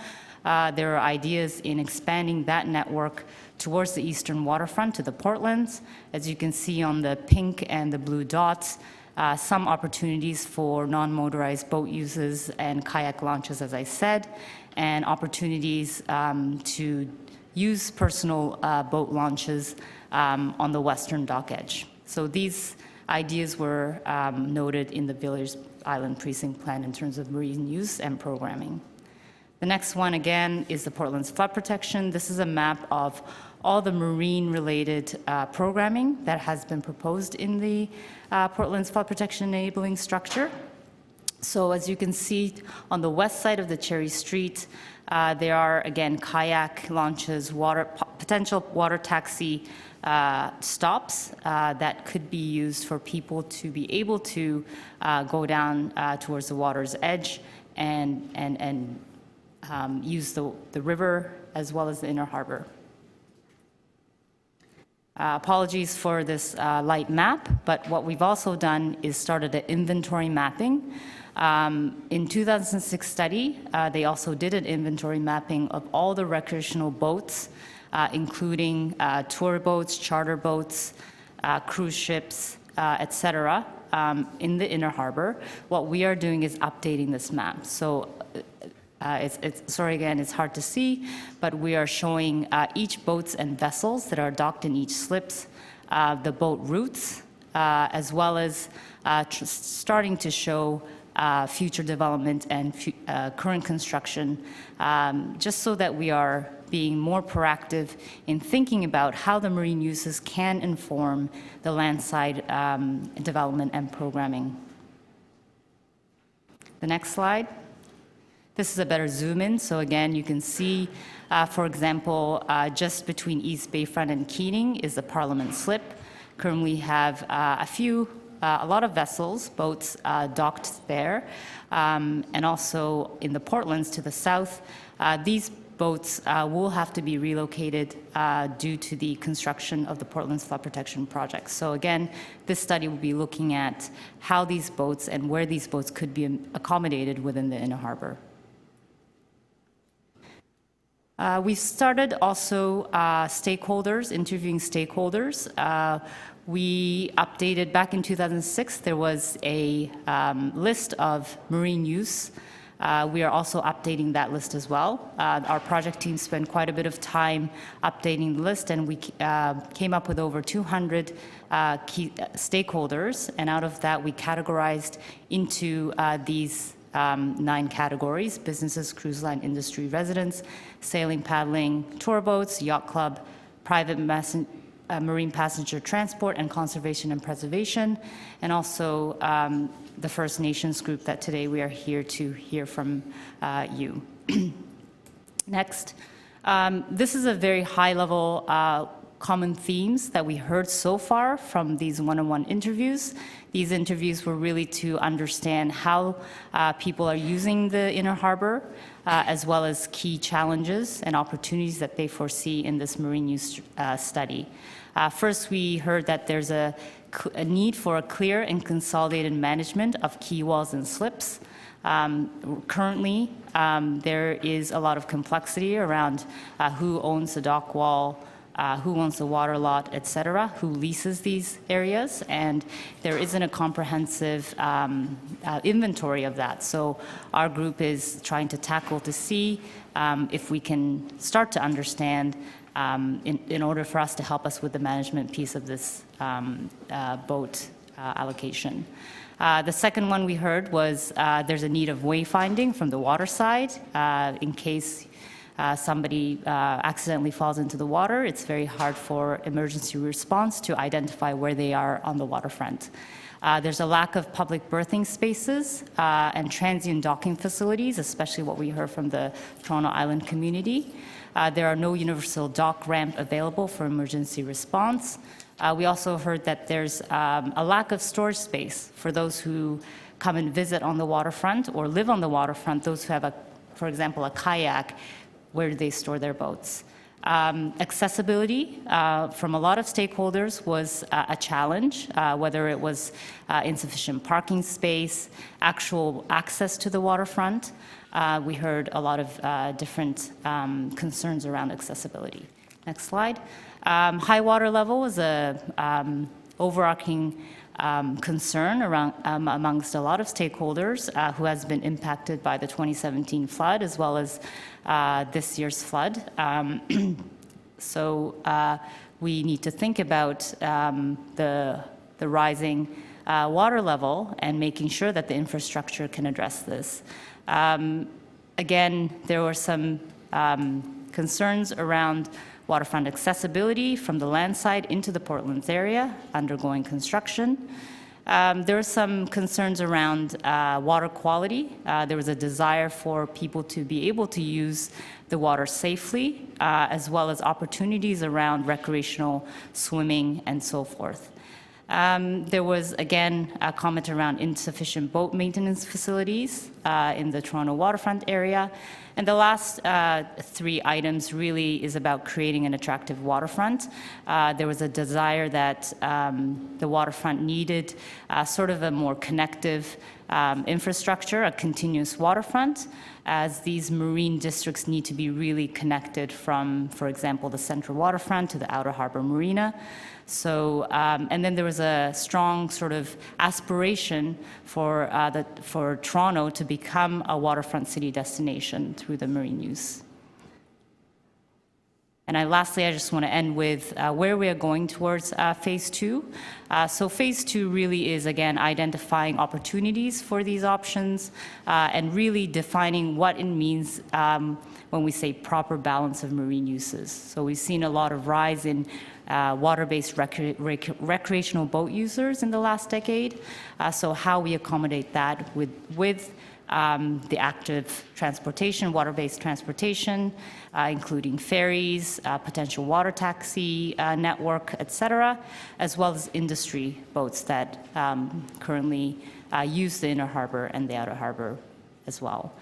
There are ideas in expanding that network towards the eastern waterfront to the Portlands. As you can see on the pink and the blue dots, some opportunities for non-motorized boat uses and kayak launches, as I said, and opportunities to use personal boat launches on the western dock edge. So these ideas were noted in the Villars Island Precinct Plan in terms of marine use and programming. The next one, again, is the Portland's flood protection. This is a map of all the marine-related programming that has been proposed in the Portland's flood protection enabling structure. So as you can see on the west side of the Cherry Street, there are, again, kayak launches, potential water taxi stops that could be used for people to be able to go down towards the water's edge and use the river as well as the inner harbor. Apologies for this light map, but what we've also done is started an inventory mapping. In 2006 study, they also did an inventory mapping of all the recreational boats, including tour boats, charter boats, cruise ships, etc., in the inner harbor. What we are doing is updating this map. So sorry again, it's hard to see, but we are showing each boats and vessels that are docked in each slips, the boat routes, as well as starting to show future development and current construction, just so that we are being more proactive in thinking about how the marine uses can inform the landside development and programming. The next slide. This is a better zoom in. So again, you can see, for example, just between East Bayfront and Keating is the Parliament Slip. Currently have a lot of vessels, boats docked there, and also in the Portlands to the south. These boats will have to be relocated due to the construction of the Portland's flood protection project. So again, this study will be looking at how these boats and where these boats could be accommodated within the inner harbor. We started also interviewing stakeholders. We updated, back in 2006, there was a list of marine use. We are also updating that list as well. Our project team spent quite a bit of time updating the list, and we came up with over 200 key stakeholders, and out of that we categorized into these 9 categories: businesses, cruise line industry, residents, sailing, paddling, tour boats, yacht club, private marine passenger transport, and conservation and preservation, and also the First Nations group that today we are here to hear from you. Next, this is a very high-level common themes that we heard so far from these one-on-one interviews. These interviews were really to understand how people are using the inner harbor, as well as key challenges and opportunities that they foresee in this marine use study. First, we heard that there's a need for a clear and consolidated management of quay walls and slips. Currently, there is a lot of complexity around who owns the dock wall, who owns the water lot, et cetera, who leases these areas, and there isn't a comprehensive inventory of that. So our group is trying to tackle to see if we can start to understand in order for us to help us with the management piece of this boat allocation. The second one we heard was there's a need of wayfinding from the water side in case somebody accidentally falls into the water. It's very hard for emergency response to identify where they are on the waterfront. There's a lack of public berthing spaces and transient docking facilities, especially what we heard from the Toronto Island community. There are no universal dock ramp available for emergency response. We also heard that there's a lack of storage space for those who come and visit on the waterfront or live on the waterfront, those who have, for example, a kayak. Where do they store their boats? Accessibility from a lot of stakeholders was a challenge, whether it was insufficient parking space, actual access to the waterfront. We heard a lot of different concerns around accessibility. Next slide. High water level is a overarching concern around, amongst a lot of stakeholders who has been impacted by the 2017 flood as well as this year's flood. So we need to think about the rising water level and making sure that the infrastructure can address this. Again, there were some concerns around waterfront accessibility from the land side into the Portlands area undergoing construction. There are some concerns around water quality. There was a desire for people to be able to use the water safely, as well as opportunities around recreational swimming and so forth. There was, again, a comment around insufficient boat maintenance facilities in the Toronto waterfront area. And the last three items really is about creating an attractive waterfront. There was a desire that the waterfront needed sort of a more connective infrastructure, a continuous waterfront, as these marine districts need to be really connected from, for example, the central waterfront to the outer harbor marina. So, and then there was a strong sort of aspiration for Toronto to become a waterfront city destination through the marine use. And lastly, I just want to end with where we are going towards phase two. So phase two really is, again, identifying opportunities for these options and really defining what it means when we say proper balance of marine uses. So we've seen a lot of rise in water-based recreational boat users in the last decade. So how we accommodate that with the active transportation, water-based transportation, including ferries, potential water taxi network, et cetera, as well as industry boats that currently use the inner harbor and the outer harbor as well.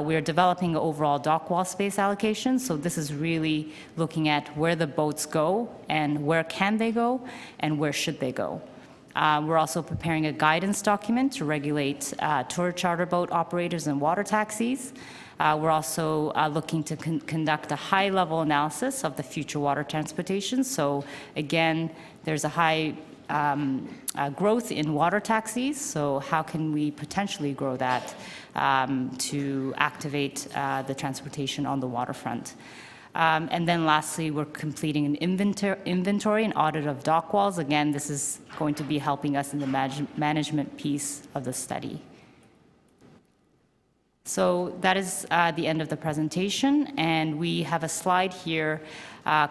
We are developing an overall dock wall space allocation, so this is really looking at where the boats go and where can they go and where should they go. We're also preparing a guidance document to regulate tour charter boat operators and water taxis. We're also looking to conduct a high-level analysis of the future water transportation. So again, there's a high growth in water taxis, so how can we potentially grow that to activate the transportation on the waterfront? And then lastly, we're completing an inventory and audit of dock walls. Again, this is going to be helping us in the management piece of the study. So that is the end of the presentation, and we have a slide here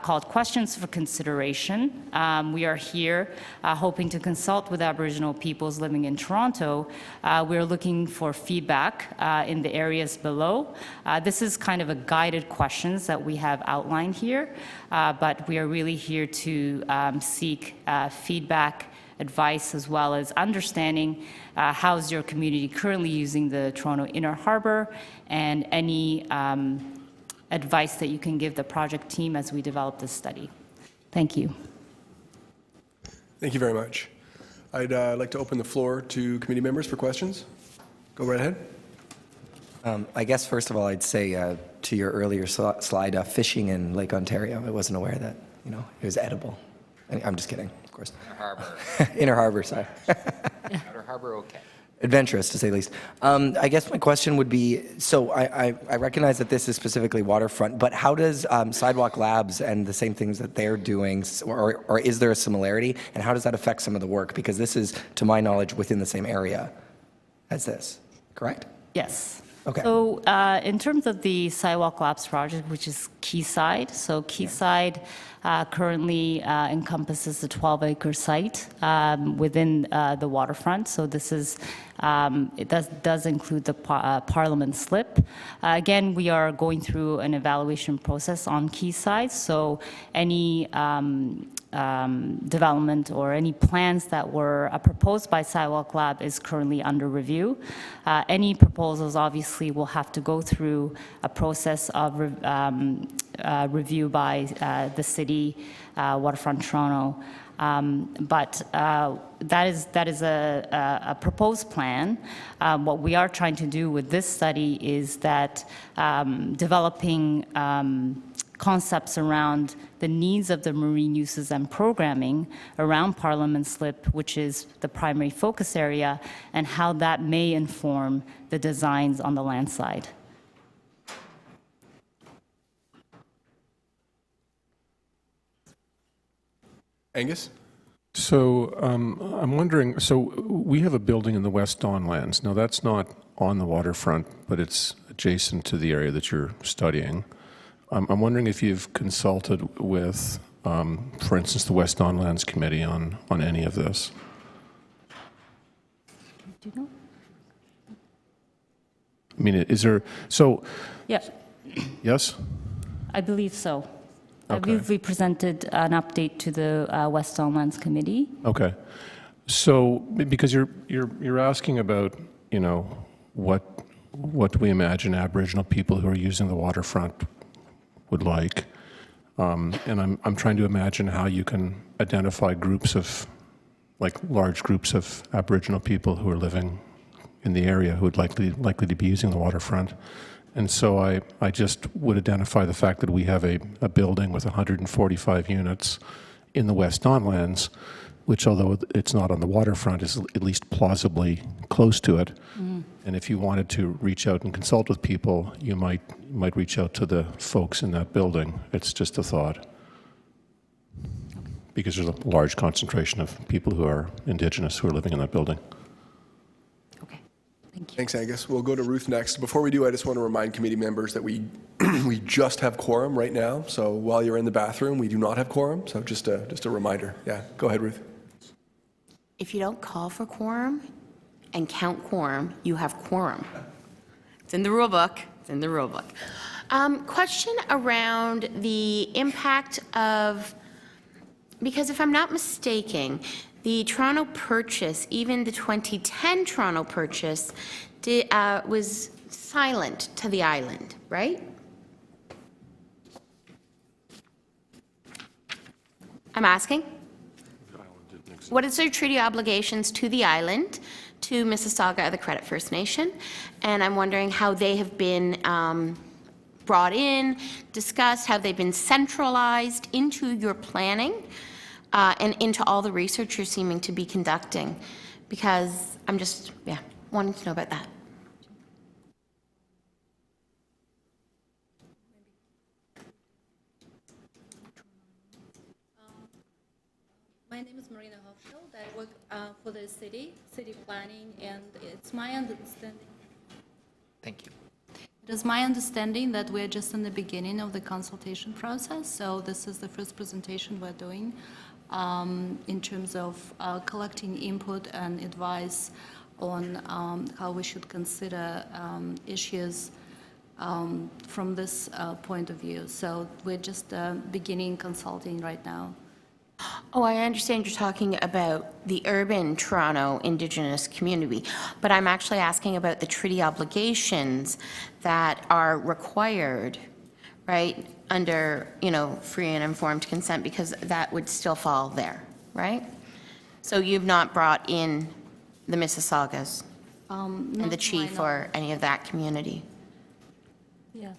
called Questions for Consideration. We are here hoping to consult with Aboriginal peoples living in Toronto. We're looking for feedback in the areas below. This is kind of a guided questions that we have outlined here, but we are really here to seek feedback, advice, as well as understanding how's your community currently using the Toronto Inner Harbor, and any advice that you can give the project team as we develop this study. Thank you. Thank you very much. I'd like to open the floor to committee members for questions. Go right ahead. I guess, first of all, I'd say to your earlier slide, fishing in Lake Ontario, I wasn't aware that, it was edible. I'm just kidding, of course. Inner harbor. Inner harbor, sorry. Outer harbor, okay. Adventurous, to say the least. I guess my question would be, so I recognize that this is specifically waterfront, but how does Sidewalk Labs and the same things that they're doing, or is there a similarity, and how does that affect some of the work? Because this is, to my knowledge, within the same area as this, correct? Yes. Okay. So in terms of the Sidewalk Labs project, which is Quayside, so Quayside currently encompasses a 12-acre site within the waterfront. So this is, it does include the Parliament Slip. Again, we are going through an evaluation process on Quayside, so any development or any plans that were proposed by Sidewalk Lab is currently under review. Any proposals obviously will have to go through a process of review by the city, Waterfront Toronto. But that is a proposed plan. What we are trying to do with this study is that developing concepts around the needs of the marine uses and programming around Parliament Slip, which is the primary focus area, and how that may inform the designs on the land side. Angus? So I'm wondering, so we have a building in the West Don lands. Now, that's not on the waterfront, but it's adjacent to the area that you're studying. I'm wondering if you've consulted with, for instance, the West Don Lands Committee on any of this. Do you know? I mean, is there, so, Yeah, yes? I believe so. I Okay. believe we presented an update to the West Don Lands Committee. Okay. So, because you're asking about, you know, what do we imagine Aboriginal people who are using the waterfront would like, and I'm trying to imagine how you can identify groups of, like large groups of Aboriginal people who are living in the area who would likely to be using the waterfront. And so I just would identify the fact that we have a building with 145 units in the West Don lands, which, although it's not on the waterfront, is at least plausibly close to it. Mm-hmm. And if you wanted to reach out and consult with people, you might reach out to the folks in that building. It's just a thought. Because there's a large concentration of people who are Indigenous who are living in that building. Okay, thank you. Thanks, Angus. We'll go to Ruth next. Before we do, I just want to remind committee members that we we just have quorum right now. So while you're in the bathroom, we do not have quorum. So just a reminder. Yeah, go ahead, Ruth. If you don't call for quorum and count quorum, you have quorum. It's in the rule book. It's in the rule book. Question around the impact of, because if I'm not mistaken, the Toronto purchase, even the 2010 Toronto purchase, was silent to the island, right? I'm asking? What is their treaty obligations to the island, to Mississauga of the Credit First Nation? And I'm wondering how they have been brought in, discussed, how they've been centralized into your planning and into all the research you're seeming to be conducting. Because I'm just, wanting to know about that. My name is Marina Hofschild. I work for the city planning, and it's my understanding. Thank you. It is my understanding that we're just in the beginning of the consultation process, so this is the first presentation we're doing in terms of collecting input and advice on how we should consider issues from this point of view. So we're just beginning consulting right now. Oh, I understand you're talking about the urban Toronto Indigenous community, but I'm actually asking about the treaty obligations that are required, right, under, free and informed consent, because that would still fall there, right? So you've not brought in the Mississaugas and the chief or any of that community? Yeah.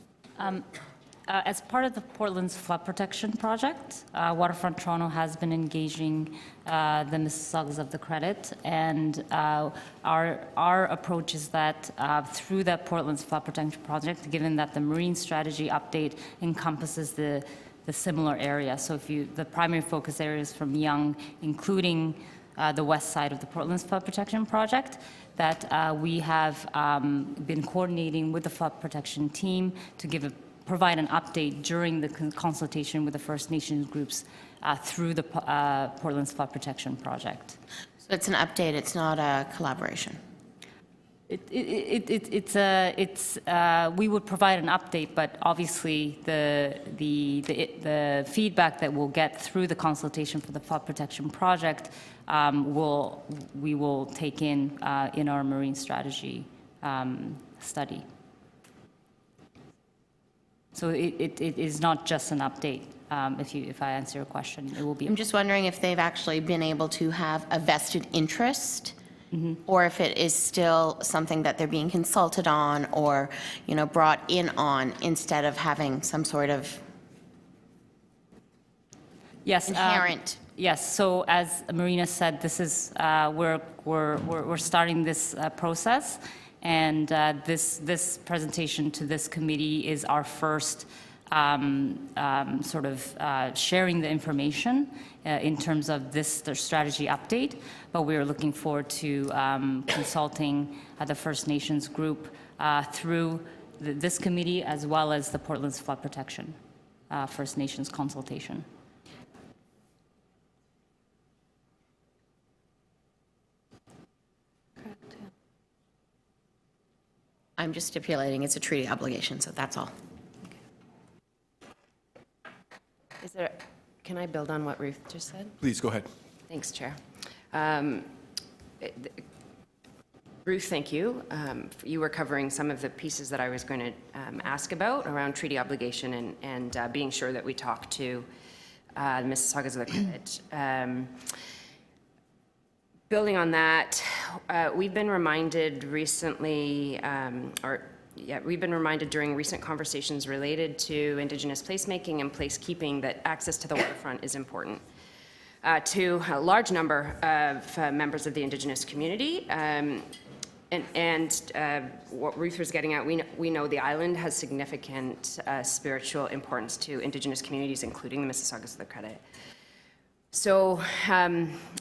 As part of the Portland's flood protection project, Waterfront Toronto has been engaging the Mississaugas of the Credit, and our approach is that through that Portland's flood protection project, given that the marine strategy update encompasses the similar area, so the primary focus areas from Yonge, including the west side of the Portland's flood protection project, that we have been coordinating with the flood protection team to provide an update during the consultation with the First Nations groups through the Portland's Flood Protection Project. So it's an update, it's not a collaboration? We would provide an update, but obviously the feedback that we'll get through the consultation for the Flood Protection Project we will take in our marine strategy study. So it is not just an update, if I answer your question, it will be. I'm just wondering if they've actually been able to have a vested interest, or if it is still something that they're being consulted on or, brought in on instead of having some sort of Yes. inherent. Yes, so as Marina said, this is, we're starting this process, and this presentation to this committee is our first sort of sharing the information in terms of the strategy update, but we are looking forward to consulting the First Nations group through this committee as well as the Portland's Flood Protection First Nations consultation. I'm just stipulating it's a treaty obligation, so that's all. Is there, can I build on what Ruth just said? Please, go ahead. Thanks, Chair. Ruth, thank you. You were covering some of the pieces that I was going to ask about around treaty obligation and being sure that we talk to the Mississaugas of the Credit. Building on that, we've been reminded recently, we've been reminded during recent conversations related to Indigenous placemaking and placekeeping that access to the waterfront is important to a large number of members of the Indigenous community. What Ruth was getting at, we know the island has significant spiritual importance to Indigenous communities, including the Mississaugas of the Credit. So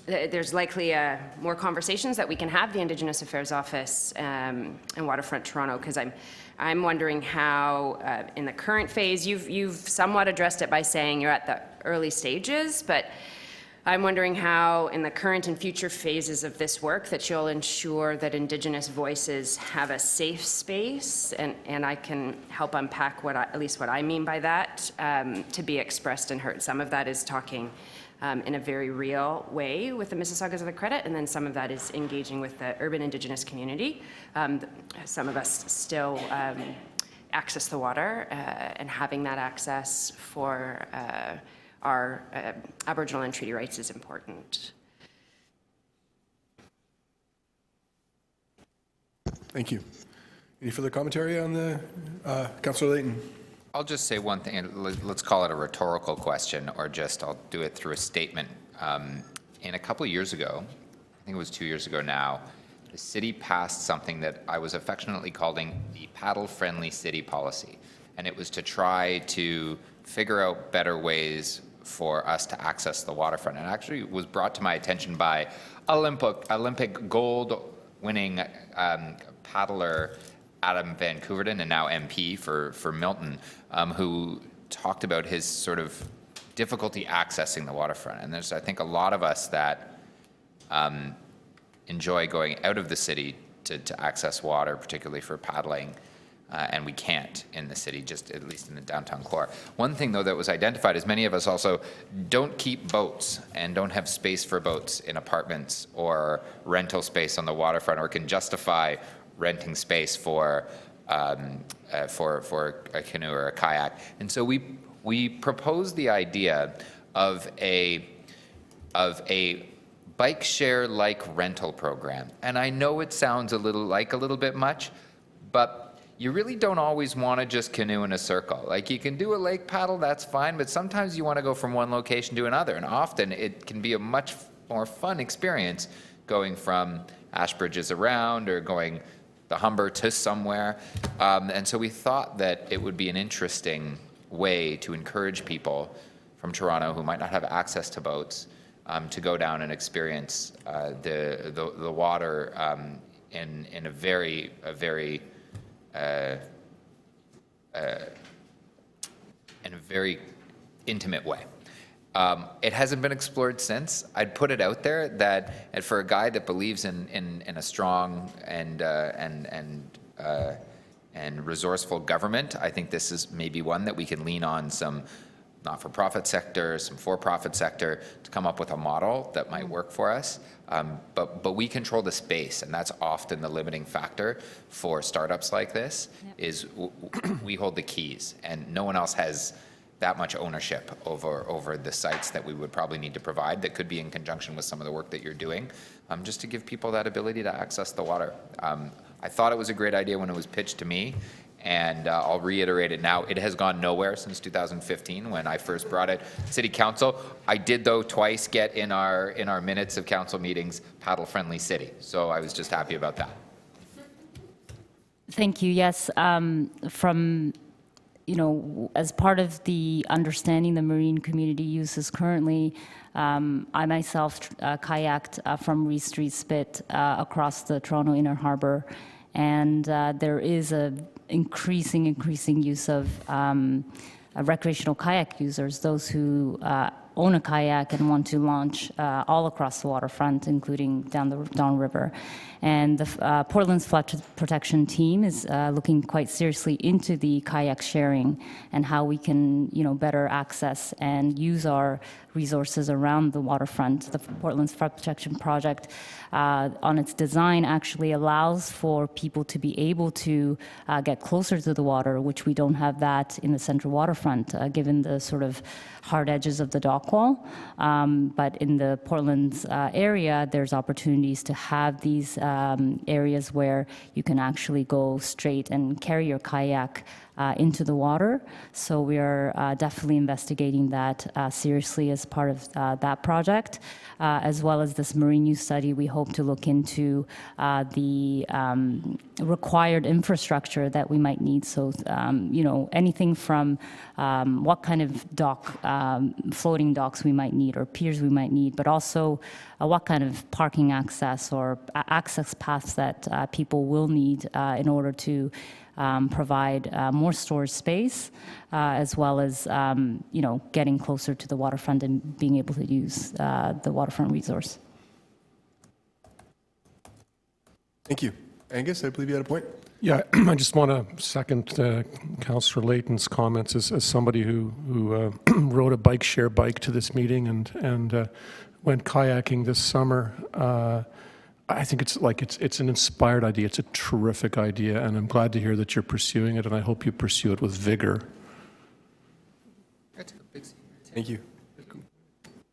there's likely more conversations that we can have, the Indigenous Affairs Office and Waterfront Toronto, because I'm wondering how, in the current phase, you've somewhat addressed it by saying you're at the early stages, but I'm wondering how, in the current and future phases of this work, that you'll ensure that Indigenous voices have a safe space, and I can help unpack at least what I mean by that, to be expressed and heard. Some of that is talking in a very real way with the Mississaugas of the Credit, and then some of that is engaging with the urban Indigenous community. Some of us still access the water, and having that access for our Aboriginal and treaty rights is important. Thank you. Any further commentary on the, Councillor Layton? I'll just say one thing, and let's call it a rhetorical question, or just I'll do it through a statement. And a couple of years ago, I think it was 2 years ago now, the city passed something that I was affectionately calling the paddle-friendly city policy. And it was to try to figure out better ways for us to access the waterfront. And actually was brought to my attention by Olympic gold-winning paddler Adam Van Couverden, and now MP for Milton, who talked about his sort of difficulty accessing the waterfront. And there's, I think, a lot of us that enjoy going out of the city to access water, particularly for paddling, and we can't in the city, just at least in the downtown core. One thing, though, that was identified is many of us also don't keep boats and don't have space for boats in apartments or rental space on the waterfront, or can justify renting space for a canoe or a kayak. And so we proposed the idea of a bike share like rental program. And I know it sounds a little bit much, but you really don't always want to just canoe in a circle. Like, you can do a lake paddle, that's fine, but sometimes you want to go from one location to another, and often it can be a much more fun experience going from Ashbridges around, or going the Humber to somewhere. And so we thought that it would be an interesting way to encourage people from Toronto who might not have access to boats to go down and experience the water in a very intimate way. It hasn't been explored since. I'd put it out there that for a guy that believes in a strong and resourceful government, I think this is maybe one that we can lean on some not-for-profit sector, some for-profit sector, to come up with a model that might work for us. But we control the space, and that's often the limiting factor for startups like this. Yep. Is we hold the keys, and no one else has that much ownership over the sites that we would probably need to provide, that could be in conjunction with some of the work that you're doing, just to give people that ability to access the water. I thought it was a great idea when it was pitched to me, and I'll reiterate it now. It has gone nowhere since 2015 when I first brought it to City Council. I did, though, twice get in our minutes of council meetings paddle-friendly city, so I was just happy about that. Thank you. Yes, from, as part of the understanding the marine community uses currently, I myself kayaked from Reese Street Spit across the Toronto Inner Harbour, and there is a increasing use of recreational kayak users, those who own a kayak and want to launch all across the waterfront, including downriver. And the Portland's Flood Protection Team is looking quite seriously into the kayak sharing and how we can, better access and use our resources around the waterfront. The Portland's Flood Protection Project, on its design, actually allows for people to be able to get closer to the water, which we don't have that in the central waterfront, given the sort of hard edges of the dock wall. But in the Portland's area, there's opportunities to have these areas where you can actually go straight and carry your kayak into the water. So we are definitely investigating that seriously as part of that project, as well as this marine use study. We hope to look into the required infrastructure that we might need. So, anything from what kind of dock, floating docks we might need or piers we might need, but also what kind of parking access or access paths that people will need in order to provide more storage space, as well as, getting closer to the waterfront and being able to use the waterfront resource. Thank you. Angus, I believe you had a point. Yeah, I just want to second Councillor Layton's comments as somebody who rode a bike share bike to this meeting and went kayaking this summer. I think it's an inspired idea. It's a terrific idea, and I'm glad to hear that you're pursuing it, and I hope you pursue it with vigor. Thank you.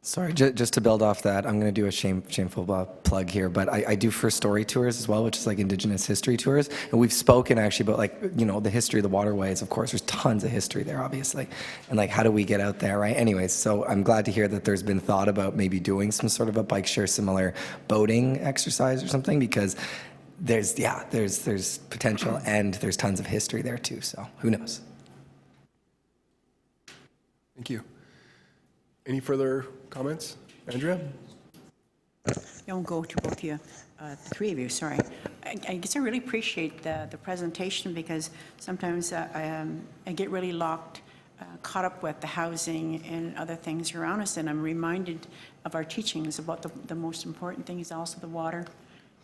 Sorry, just to build off that, I'm going to do a shameful plug here, but I do first story tours as well, which is like Indigenous history tours. And we've spoken actually about the history of the waterways. Of course, there's tons of history there, obviously. And how do we get out there, right? Anyways, so I'm glad to hear that there's been thought about maybe doing some sort of a bike share similar boating exercise or something, because there's potential and there's tons of history there too. So who knows? Thank you. Any further comments? Andrea? I'll go to both of you, three of you, sorry. I guess I really appreciate the presentation, because sometimes I get really caught up with the housing and other things around us, and I'm reminded of our teachings about the most important thing is also the water.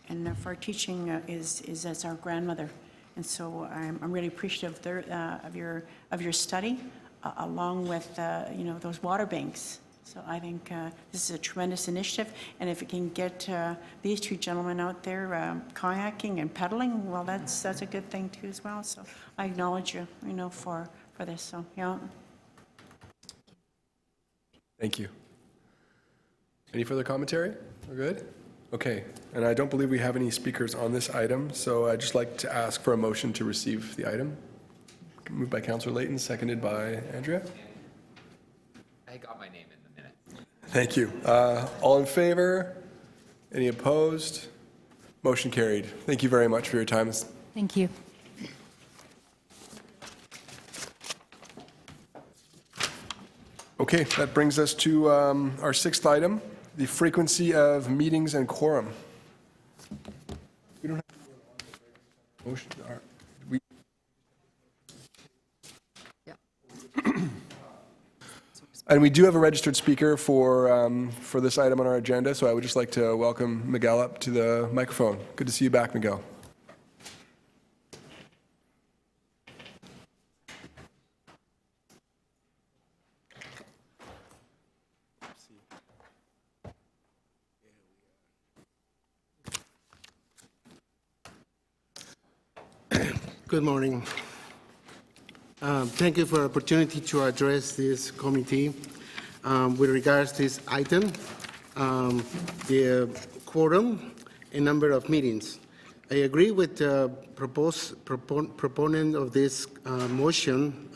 And if our teaching is as our grandmother. And so I'm really appreciative of your study, along with those water banks. So I think this is a tremendous initiative, and if it can get these two gentlemen out there kayaking and pedaling, well, that's a good thing too as well. So I acknowledge you, for this. So yeah. Thank you. Any further commentary? We're good? Okay, and I don't believe we have any speakers on this item, so I'd just like to ask for a motion to receive the item. Moved by Councillor Layton, seconded by Andrea. I got my name in the minute. Thank you. All in favor? Any opposed? Motion carried. Thank you very much for your time. Thank you. Okay, that brings us to our sixth item, the frequency of meetings and quorum. We don't have motion. And we do have a registered speaker for this item on our agenda, so I would just like to welcome Miguel up to the microphone. Good to see you back, Miguel. Good morning. Thank you for the opportunity to address this committee with regards to this item, the quorum and number of meetings. I agree with the proponent of this motion,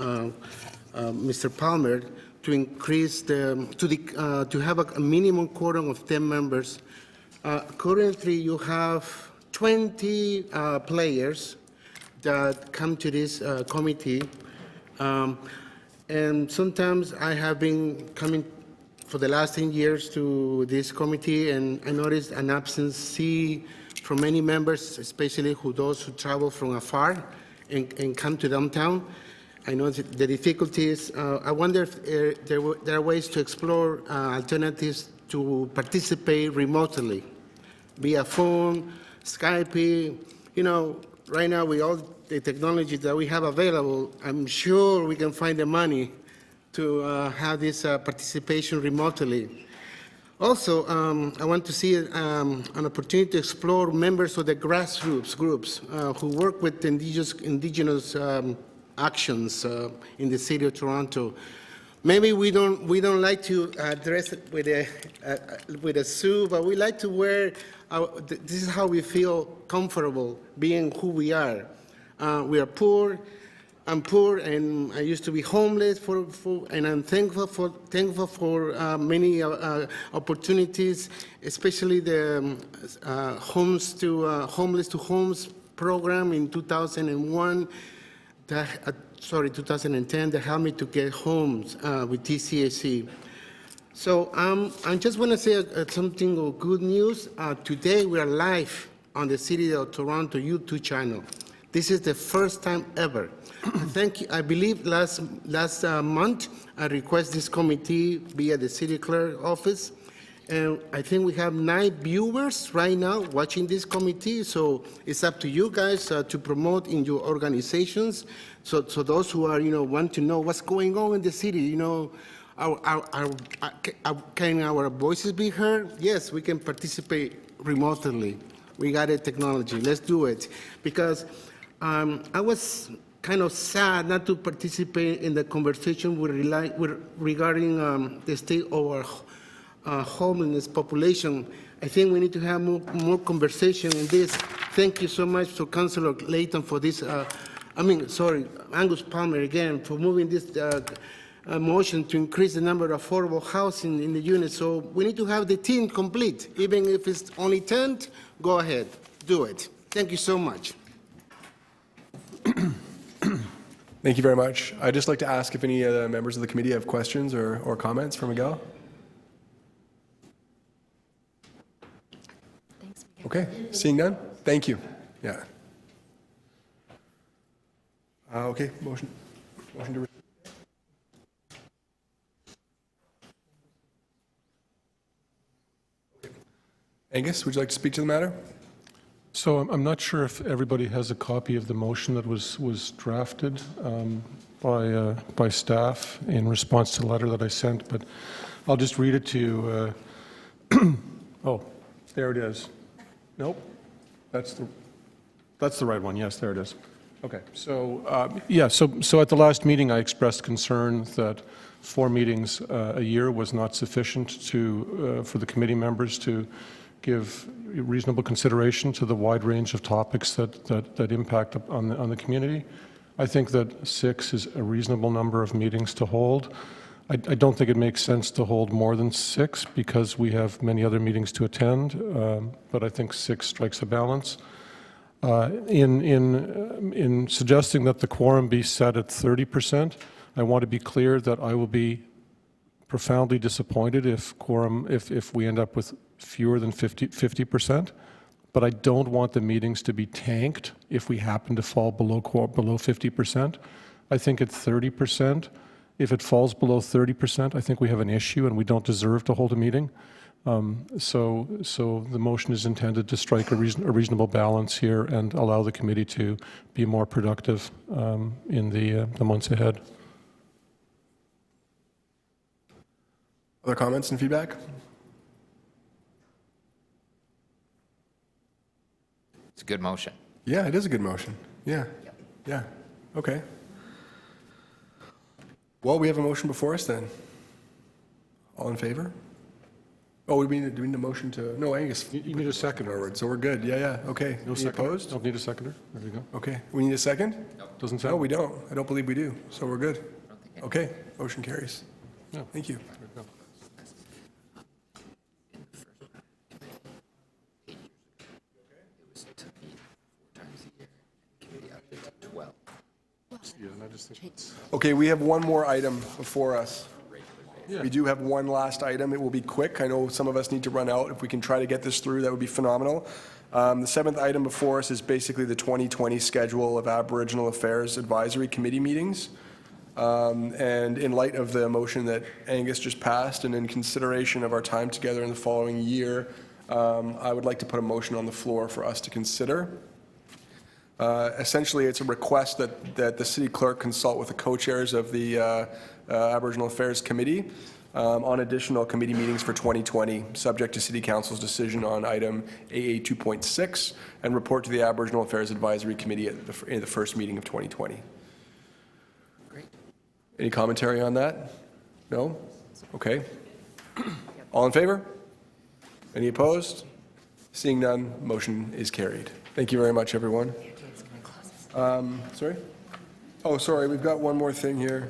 Mr. Palmer, to increase to have a minimum quorum of 10 members. Currently, you have 20 players that come to this committee. And sometimes I have been coming for the last 10 years to this committee, and I noticed an absence from many members, especially those who travel from afar and come to downtown. I know the difficulties. I wonder if there are ways to explore alternatives to participate remotely, via phone, Skype. You know, right now with all the technology that we have available, I'm sure we can find the money to have this participation remotely. Also, I want to see an opportunity to explore members of the grassroots groups who work with indigenous actions in the city of Toronto. Maybe we don't like to dress it with a suit, but we like to wear. This is how we feel comfortable being who we are. We are poor. I'm poor, and I used to be homeless, and I'm thankful for many opportunities, especially the homeless to homes program in 2001. 2010, that helped me to get homes with TCAC. So I just want to say something of good news. Today we are live on the City of Toronto YouTube channel. This is the first time ever. Thank you. I believe last month I requested this committee via the city clerk office, and I think we have 9 viewers right now watching this committee. So it's up to you guys to promote in your organizations. So those who are want to know what's going on in the city, can our voices be heard? Yes, we can participate remotely. We got it, technology. Let's do it, because I was kind of sad not to participate in the conversation regarding the state of our homeless population. I think we need to have more conversation in this. Thank you so much to Councillor Layton for this. Angus Palmer again for moving this motion to increase the number of affordable housing in the unit. So we need to have the team complete. Even if it's only 10, go ahead, do it. Thank you so much. Thank you very much. I'd just like to ask if any members of the committee have questions or comments for Miguel. Thanks. Okay, seeing none? Thank you. Yeah. Okay, motion to... Angus, would you like to speak to the matter? So I'm not sure if everybody has a copy of the motion that was drafted by staff in response to the letter that I sent, but I'll just read it to you. Oh, there it is. Nope, that's the right one. Yes, there it is. Okay, so yeah, so at the last meeting I expressed concern that 4 meetings a year was not sufficient for the committee members to give reasonable consideration to the wide range of topics that impact on the community. I think that 6 is a reasonable number of meetings to hold. I don't think it makes sense to hold more than 6 because we have many other meetings to attend, but I think 6 strikes a balance. In suggesting that the quorum be set at 30%, I want to be clear that I will be profoundly disappointed if we end up with fewer than 50%, but I don't want the meetings to be tanked if we happen to fall below 50%. I think at 30%, if it falls below 30%, I think we have an issue and we don't deserve to hold a meeting. So the motion is intended to strike a reasonable balance here and allow the committee to be more productive in the months ahead. Other comments and feedback? It's a good motion. Yeah, it is a good motion. Yeah. Yeah. Okay. Well, we have a motion before us then. All in favor? Oh, do we need a motion to, no, Angus. You need a second. Forward, so we're good. Yeah, okay. No Any seconder? opposed? Don't need a seconder. There you go. Okay. We need a second? Doesn't No, sound. we don't. I don't believe we do. So we're good. Okay. Motion carries. No. Thank you. There you go. Yeah, and I just think it's. Okay, we have one more item before us. We do have one last item. It will be quick. I know some of us need to run out. If we can try to get this through, that would be phenomenal. The seventh item before us is basically the 2020 schedule of Aboriginal Affairs Advisory Committee meetings. And in light of the motion that Angus just passed and in consideration of our time together in the following year, I would like to put a motion on the floor for us to consider. Essentially, it's a request that the city clerk consult with the co-chairs of the Aboriginal Affairs Committee on additional committee meetings for 2020, subject to City Council's decision on item AA 2.6, and report to the Aboriginal Affairs Advisory Committee in the first meeting of 2020. Great. Any commentary on that? No? Okay. All in favor? Any opposed? Seeing none, motion is carried. Thank you very much, everyone. Sorry? Oh, sorry, we've got one more thing here.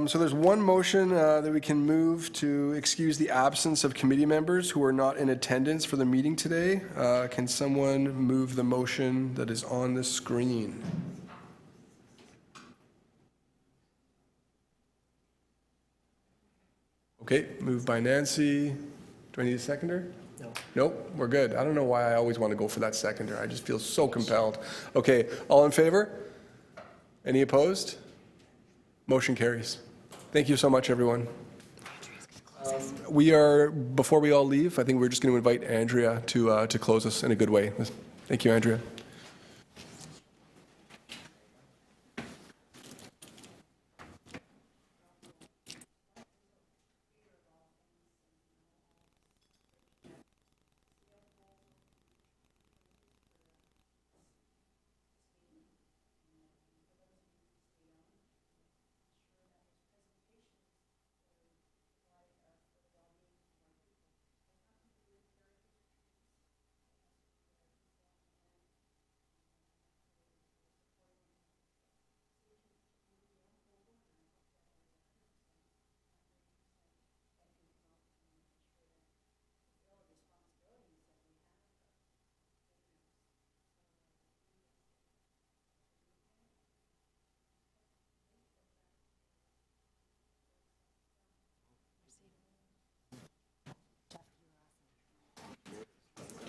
So there's one motion that we can move to excuse the absence of committee members who are not in attendance for the meeting today. Can someone move the motion that is on the screen? Okay, moved by Nancy. Do I need a seconder? No. Nope, we're good. I don't know why I always want to go for that seconder. I just feel so compelled. Okay, all in favor? Any opposed? Motion carries. Thank you so much, everyone. Before we all leave, I think we're just going to invite Andrea to close us in a good way. Thank you, Andrea.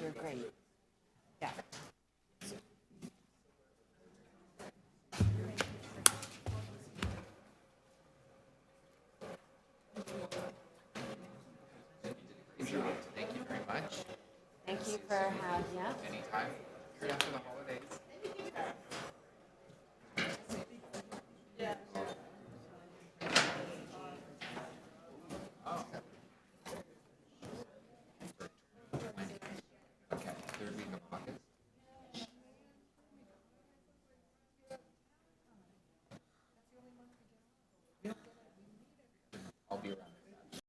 You're great. Yeah. Thank you very much. Thank you for having us. Anytime. Right after the